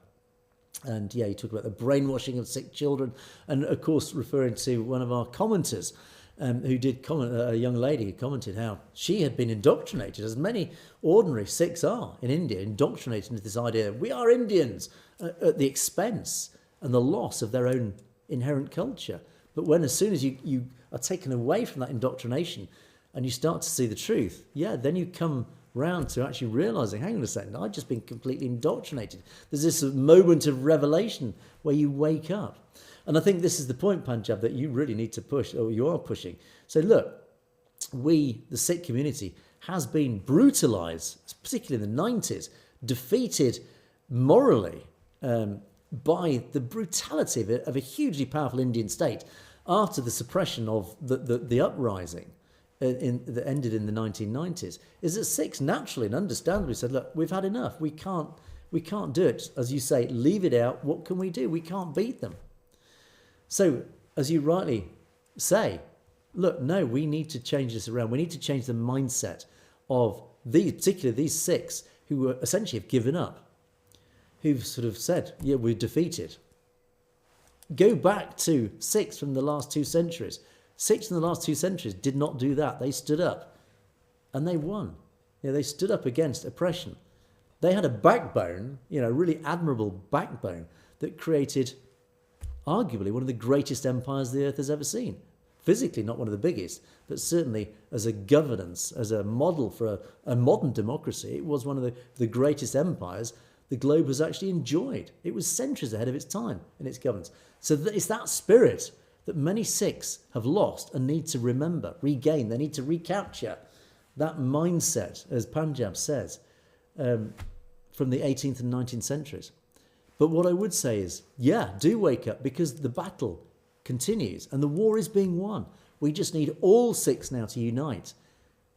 Speaker 1: And yeah, you talk about the brainwashing of Sikh children, and of course referring to one of our commenters. Who did comment, a young lady who commented how she had been indoctrinated, as many ordinary Sikhs are in India, indoctrinated into this idea that we are Indians at the expense and the loss of their own inherent culture. But when as soon as you are taken away from that indoctrination and you start to see the truth, then you come round to actually realising, hang on a second, I've just been completely indoctrinated. There's this moment of revelation where you wake up. And I think this is the point, Punjab, that you really need to push, or you are pushing. So look, the Sikh community, has been brutalised, particularly in the 90s, defeated morally by the brutality of a hugely powerful Indian state after the suppression of the uprising that ended in the 1990s, is that Sikhs naturally and understandably said, look, we've had enough. We can't do it. As you say, leave it out. What can we do? We can't beat them. So, as you rightly say, look, no, we need to change this around. We need to change the mindset of particularly these Sikhs who essentially have given up, who've sort of said, yeah, we're defeated. Go back to Sikhs from the last 2 centuries. Sikhs in the last 2 centuries did not do that. They stood up and they won. They stood up against oppression. They had a backbone, really admirable backbone that created arguably one of the greatest empires the earth has ever seen. Physically, not one of the biggest, but certainly as a governance, as a model for a modern democracy, it was one of the greatest empires the globe has actually enjoyed. It was centuries ahead of its time in its governance. So it's that spirit that many Sikhs have lost and need to remember, regain. They need to recapture that mindset, as Punjab says, from the 18th and 19th centuries. But what I would say is, do wake up, because the battle continues and the war is being won. We just need all Sikhs now to unite.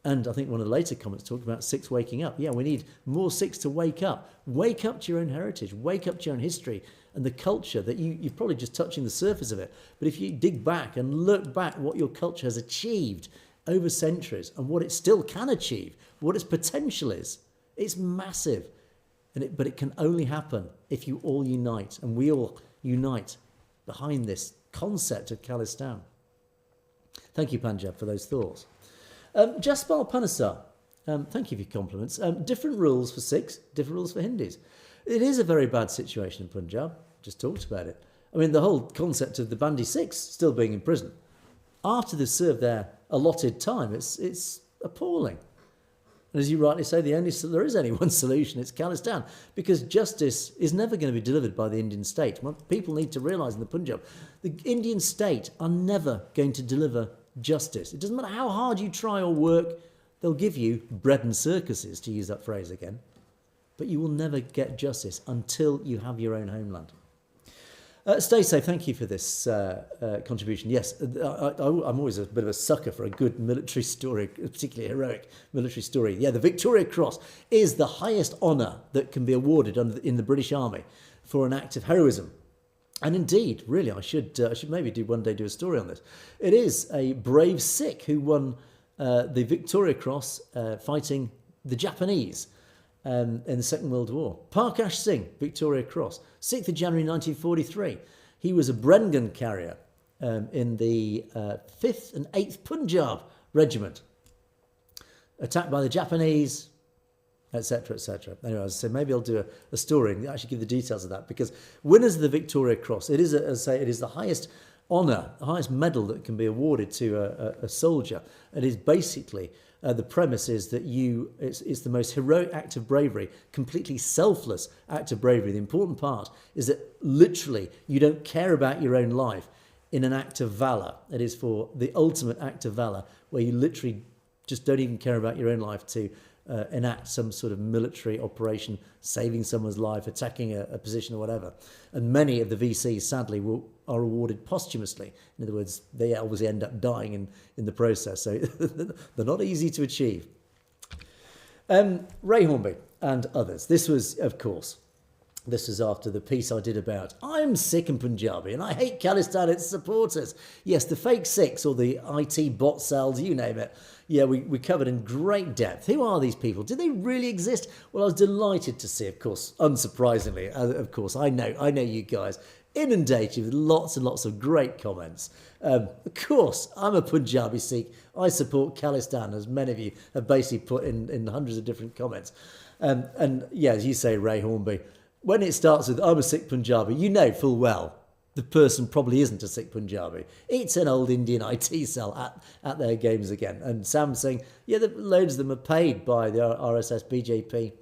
Speaker 1: And I think one of the later comments talked about Sikhs waking up. Yeah, we need more Sikhs to wake up. Wake up to your own heritage. Wake up to your own history and the culture that you're probably just touching the surface of it. But if you dig back and look back what your culture has achieved over centuries and what it still can achieve, what its potential is, it's massive. But it can only happen if you all unite, and we all unite behind this concept of Khalistan. Thank you, Punjab, for those thoughts. Jaspal Panasar, thank you for your compliments. Different rules for Sikhs, different rules for Hindus. It is a very bad situation in Punjab. Just talked about it. I mean, the whole concept of the Bandi Sikhs still being in prison after they've served their allotted time, it's appalling. And as you rightly say, there is only one solution, it's Khalistan, because justice is never going to be delivered by the Indian state. What people need to realise in the Punjab, the Indian state are never going to deliver justice. It doesn't matter how hard you try or work, they'll give you bread and circuses, to use that phrase again. But you will never get justice until you have your own homeland. Stay safe, thank you for this contribution. Yes, I'm always a bit of a sucker for a good military story, particularly heroic military story. Yeah, the Victoria Cross is the highest honour that can be awarded in the British Army for an act of heroism. And indeed, really, I should maybe one day do a story on this. It is a brave Sikh who won the Victoria Cross fighting the Japanese in the Second World War. Parkash Singh, Victoria Cross, 6th of January 1943. He was a Bren gun carrier in the 5th and 8th Punjab Regiment. Attacked by the Japanese, etc., etc. Anyway, so maybe I'll do a story and actually give the details of that, because winners of the Victoria Cross, it is, as I say, it is the highest honour, the highest medal that can be awarded to a soldier. It is basically, the premise is that it's the most heroic act of bravery, completely selfless act of bravery. The important part is that literally you don't care about your own life in an act of valour. It is for the ultimate act of valour, where you literally just don't even care about your own life to enact some sort of military operation, saving someone's life, attacking a position or whatever. And many of the VCs, sadly, are awarded posthumously. In other words, they obviously end up dying in the process. So they're not easy to achieve. Ray Hornby and others. This was, of course, after the piece I did about I'm Sikh and Punjabi and I hate Khalistan and its supporters. Yes, the fake Sikhs or the IT bot cells, you name it. Yeah, we covered in great depth. Who are these people? Do they really exist? Well, I was delighted to see, of course, unsurprisingly, of course, I know you guys, inundated with lots and lots of great comments. Of course, I'm a Punjabi Sikh. I support Khalistan, as many of you have basically put in hundreds of different comments. And yeah, as you say, Ray Hornby, when it starts with I'm a Sikh Punjabi, you know full well the person probably isn't a Sikh Punjabi. It's an old Indian IT cell at their games again. And Sam saying, yeah, loads of them are paid by the RSS, BJP,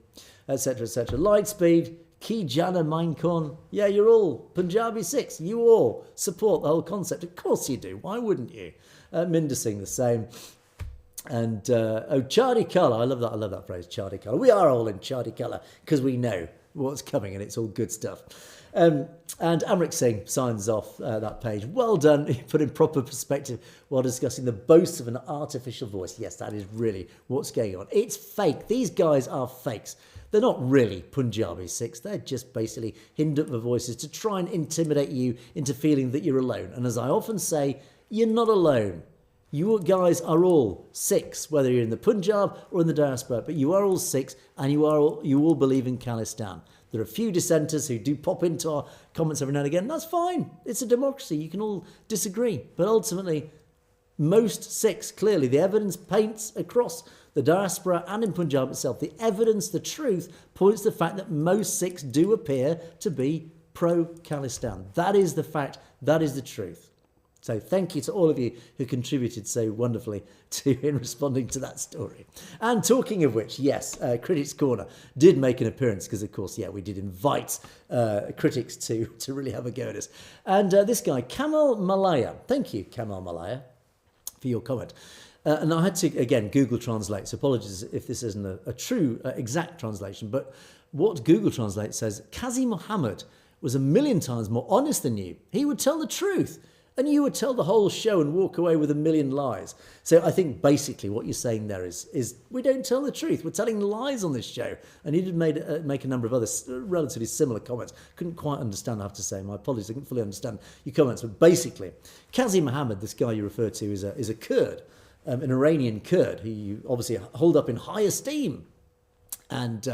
Speaker 1: etc., etc. Lightspeed, Ki Jana Minecon. Yeah, you're all Punjabi Sikhs. You all support the whole concept. Of course you do. Why wouldn't you? Minder Singh the same. And Chardi Colour. I love that phrase, Chardi Colour. We are all in Chardi Colour because we know what's coming and it's all good stuff. And Amrit Singh signs off that page. Well done. He put in proper perspective while discussing the boasts of an artificial voice. Yes, that is really what's going on. It's fake. These guys are fakes. They're not really Punjabi Sikhs. They're just basically Hindutva voices to try and intimidate you into feeling that you're alone. And as I often say, you're not alone. You guys are all Sikhs, whether you're in the Punjab or in the diaspora, but you are all Sikhs and you all believe in Khalistan. There are a few dissenters who do pop into our comments every now and again. That's fine. It's a democracy. You can all disagree. But ultimately, most Sikhs, clearly, the evidence paints across the diaspora and in Punjab itself, the evidence, the truth, points to the fact that most Sikhs do appear to be pro-Khalistan. That is the fact. That is the truth. So thank you to all of you who contributed so wonderfully in responding to that story. And talking of which, yes, Critics Corner did make an appearance because, of course, yeah, we did invite critics to really have a go at us. And this guy, Kamal Malaya, thank you, Kamal Malaya, for your comment. And I had to, again, Google Translate, so apologies if this isn't a true, exact translation, but what Google Translate says, Kazi Muhammad was 1,000,000 times more honest than you. He would tell the truth. And you would tell the whole show and walk away with a million lies. So I think basically what you're saying there is we don't tell the truth. We're telling lies on this show. And he did make a number of other relatively similar comments. Couldn't quite understand, I have to say. My apologies, I couldn't fully understand your comments. But basically, Qazi Mohammed, this guy you refer to, is a Kurd, an Iranian Kurd, who you obviously hold up in high esteem. And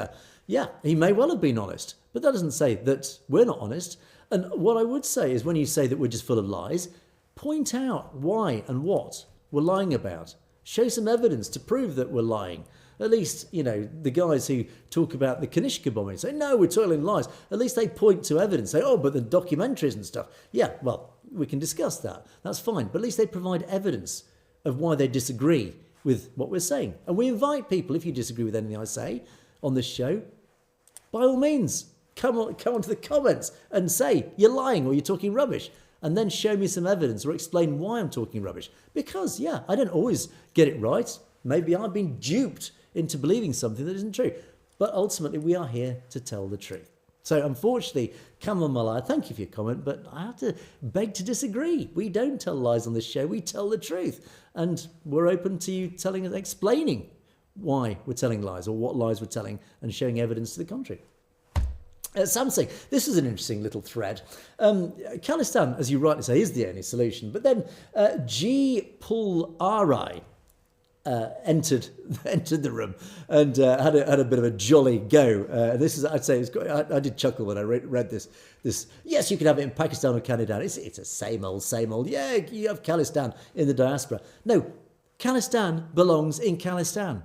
Speaker 1: yeah, he may well have been honest. But that doesn't say that we're not honest. And what I would say is when you say that we're just full of lies, point out why and what we're lying about. Show some evidence to prove that we're lying. At least, the guys who talk about the Kanishka bombing say, no, we're telling lies. At least they point to evidence, say, oh, but the documentaries and stuff. Yeah, well, we can discuss that. That's fine. But at least they provide evidence of why they disagree with what we're saying. And we invite people, if you disagree with anything I say on this show, by all means, come onto the comments and say you're lying or you're talking rubbish, and then show me some evidence or explain why I'm talking rubbish. Because, yeah, I don't always get it right. Maybe I've been duped into believing something that isn't true. But ultimately, we are here to tell the truth. So unfortunately, Kamal Malaya, thank you for your comment, but I have to beg to disagree. We don't tell lies on this show. We tell the truth. And we're open to you explaining why we're telling lies or what lies we're telling and showing evidence to the contrary. Samsung, this is an interesting little thread. Khalistan, as you rightly say, is the only solution. But then G. Pul Arai entered the room and had a bit of a jolly go. This is, I'd say, I did chuckle when I read this. Yes, you can have it in Pakistan or Canada. It's a same old. Yeah, you have Khalistan in the diaspora. No, Khalistan belongs in Khalistan,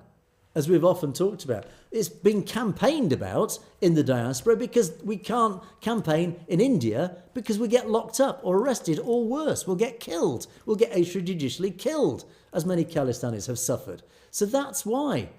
Speaker 1: as we've often talked about. It's been campaigned about in the diaspora because we can't campaign in India because we get locked up or arrested or worse, we'll get killed. We'll get extrajudicially killed, as many Khalistanis have suffered. So that's why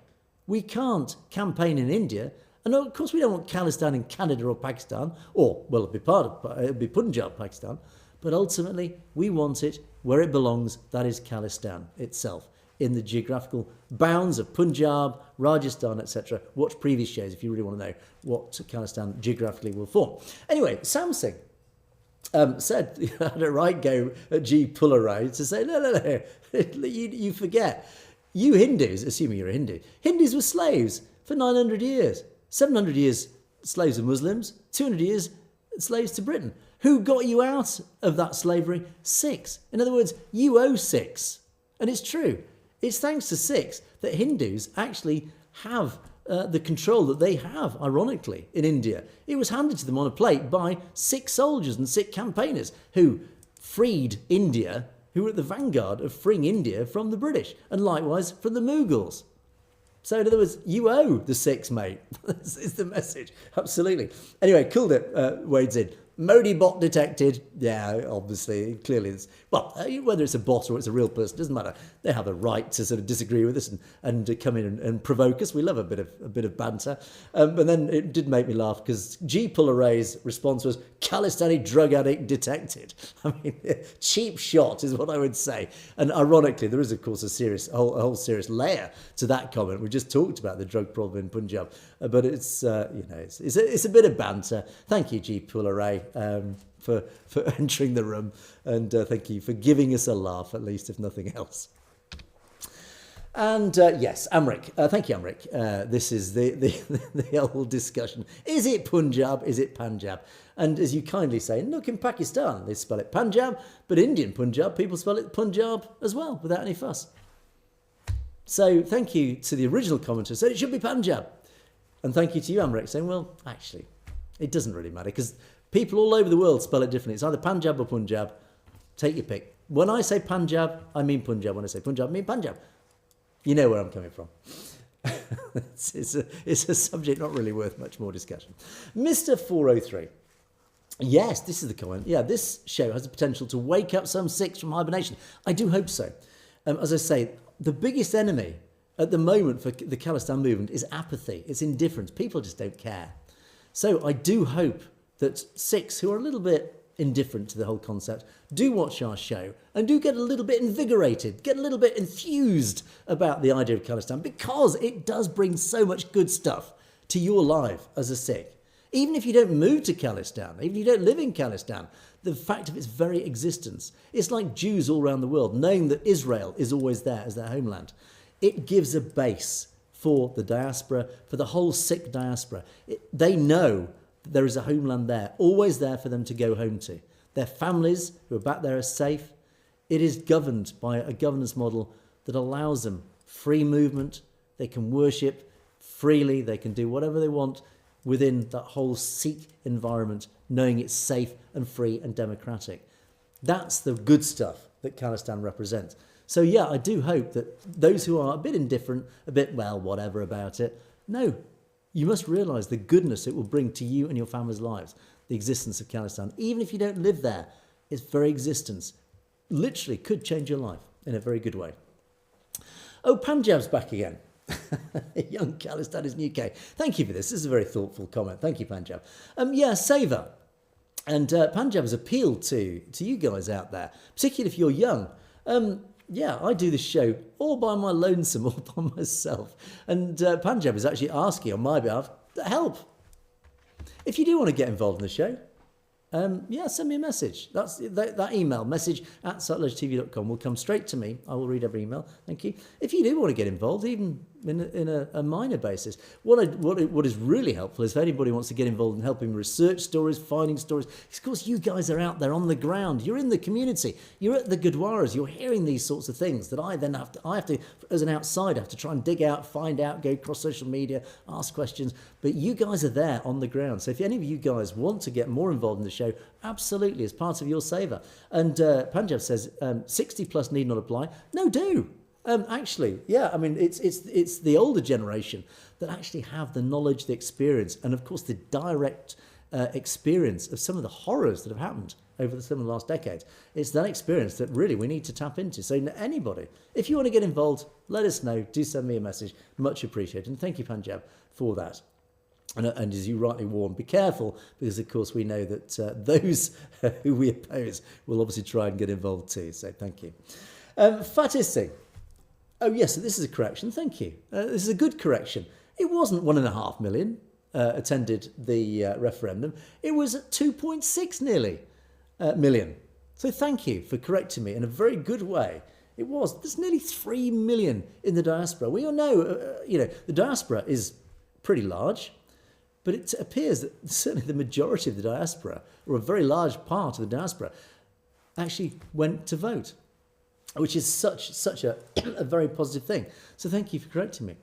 Speaker 1: we can't campaign in India. And of course we don't want Khalistan in Canada or Pakistan, or, well, it'll be Punjab, Pakistan. But ultimately we want it where it belongs, that is Khalistan itself, in the geographical bounds of Punjab, Rajasthan, etc. Watch previous shows if you really want to know what Khalistan geographically will form. Anyway, Samsung said, you had a right go at G. Pularai to say, no, you forget. You Hindus, assuming you're a Hindu, Hindus were slaves for 900 years. 700 years slaves of Muslims, 200 years slaves to Britain. Who got you out of that slavery? Sikhs. In other words, you owe Sikhs. And it's true. It's thanks to Sikhs that Hindus actually have the control that they have, ironically, in India. It was handed to them on a plate by Sikh soldiers and Sikh campaigners who freed India, who were at the vanguard of freeing India from the British, and likewise from the Mughals. So in other words, you owe the Sikhs, mate. This is the message. Absolutely. Anyway, Kuldip wades in. Modi bot detected. Yeah, obviously, clearly. Whether it's a bot or it's a real person, doesn't matter. They have a right to sort of disagree with us and come in and provoke us. We love a bit of banter. But then it did make me laugh because G. Pularay's response was, Khalistani drug addict detected. I mean, cheap shot is what I would say. And ironically, there is, of course, a whole serious layer to that comment. We just talked about the drug problem in Punjab. But it's a bit of banter. Thank you, G. Pularay. For entering the room, and thank you for giving us a laugh, at least, if nothing else. And yes, Amrik, thank you, Amrik. This is the old discussion. Is it Punjab? Is it Punjab? And as you kindly say, look, in Pakistan, they spell it Punjab, but Indian Punjab, people spell it Punjab as well, without any fuss. So thank you to the original commenter, said it should be Punjab. And thank you to you, Amrik, saying, well, actually, it doesn't really matter, because people all over the world spell it differently. It's either Punjab or Punjab. Take your pick. When I say Punjab, I mean Punjab. When I say Punjab, I mean Punjab. You know where I'm coming from. it's a subject not really worth much more discussion. Mr. 403. Yes, this is the comment. Yeah, this show has the potential to wake up some Sikhs from hibernation. I do hope so. As I say, the biggest enemy at the moment for the Khalistan movement is apathy. It's indifference. People just don't care. So I do hope that Sikhs who are a little bit indifferent to the whole concept do watch our show and do get a little bit invigorated, get a little bit enthused about the idea of Khalistan, because it does bring so much good stuff to your life as a Sikh. Even if you don't move to Khalistan, even if you don't live in Khalistan, the fact of its very existence. It's like Jews all around the world, knowing that Israel is always there as their homeland. It gives a base for the diaspora, for the whole Sikh diaspora. They know that there is a homeland there, always there for them to go home to. Their families who are back there are safe. It is governed by a governance model that allows them free movement. They can worship freely. They can do whatever they want within that whole Sikh environment, knowing it's safe and free and democratic. That's the good stuff that Khalistan represents. So yeah, I do hope that those who are a bit indifferent, a bit, well, whatever about it, no, you must realise the goodness it will bring to you and your family's lives, the existence of Khalistan. Even if you don't live there, its very existence literally could change your life in a very good way. Oh, Punjab's back again. Young Khalistan is new UK. Thank you for this. This is a very thoughtful comment. Thank you, Punjab. Yeah, Saver. And Punjab has appealed to you guys out there, particularly if you're young. Yeah, I do this show all by my lonesome, all by myself. And Punjab is actually asking on my behalf to help. If you do want to get involved in the show, yeah, send me a message. That email, message@sutlejtv.com, will come straight to me. I will read every email. Thank you. If you do want to get involved, even in a minor basis, what is really helpful is if anybody wants to get involved in helping research stories, finding stories. Of course, you guys are out there on the ground. You're in the community. You're at the Gurdwaras. You're hearing these sorts of things that I have to, as an outsider, have to try and dig out, find out, go across social media, ask questions. But you guys are there on the ground. So if any of you guys want to get more involved in the show, absolutely, as part of your saver. And Punjab says 60 plus need not apply. No, do. Actually, yeah, I mean, it's the older generation that actually have the knowledge, the experience, and of course the direct experience of some of the horrors that have happened over some of the last decades. It's that experience that really we need to tap into. So anybody, if you want to get involved, let us know. Do send me a message. Much appreciated. And thank you, Punjab, for that. And as you rightly warned, be careful, because of course we know that those who we oppose will obviously try and get involved too. So thank you. Fatih Singh. Oh yes, so this is a correction. Thank you. This is a good correction. It wasn't 1.5 million attended the referendum. It was 2.6 nearly million. So thank you for correcting me in a very good way. It was. There's nearly 3 million in the diaspora. We all know, the diaspora is pretty large. But it appears that certainly the majority of the diaspora, or a very large part of the diaspora, actually went to vote, which is such a very positive thing. So thank you for correcting me.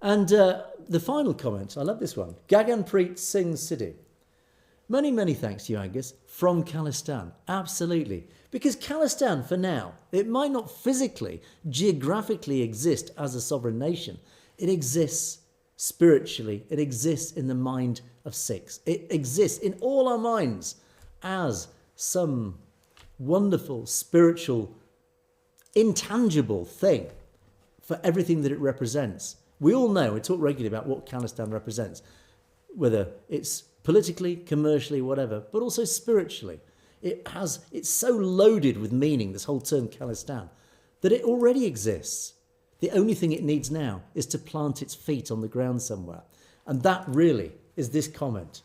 Speaker 1: And the final comment, I love this one. Gaganpreet Singh Sidhu. Many, many thanks to you, Angus, from Khalistan. Absolutely. Because Khalistan, for now, it might not physically, geographically exist as a sovereign nation. It exists spiritually. It exists in the mind of Sikhs. It exists in all our minds as some wonderful, spiritual, intangible thing for everything that it represents. We all know, we talk regularly about what Khalistan represents, whether it's politically, commercially, whatever, but also spiritually. It's so loaded with meaning, this whole term Khalistan, that it already exists. The only thing it needs now is to plant its feet on the ground somewhere. And that really is this comment.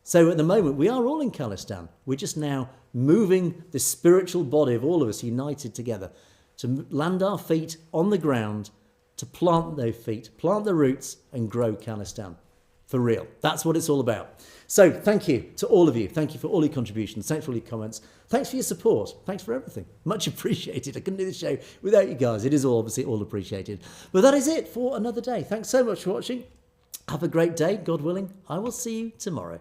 Speaker 1: So at the moment, we are all in Khalistan. We're just now moving the spiritual body of all of us united together to land our feet on the ground, to plant those feet, plant the roots and grow Khalistan. For real. That's what it's all about. So thank you to all of you. Thank you for all your contributions. Thanks for all your comments. Thanks for your support. Thanks for everything. Much appreciated. I couldn't do the show without you guys. It is obviously all appreciated. But that is it for another day. Thanks so much for watching. Have a great day. God willing, I will see you tomorrow.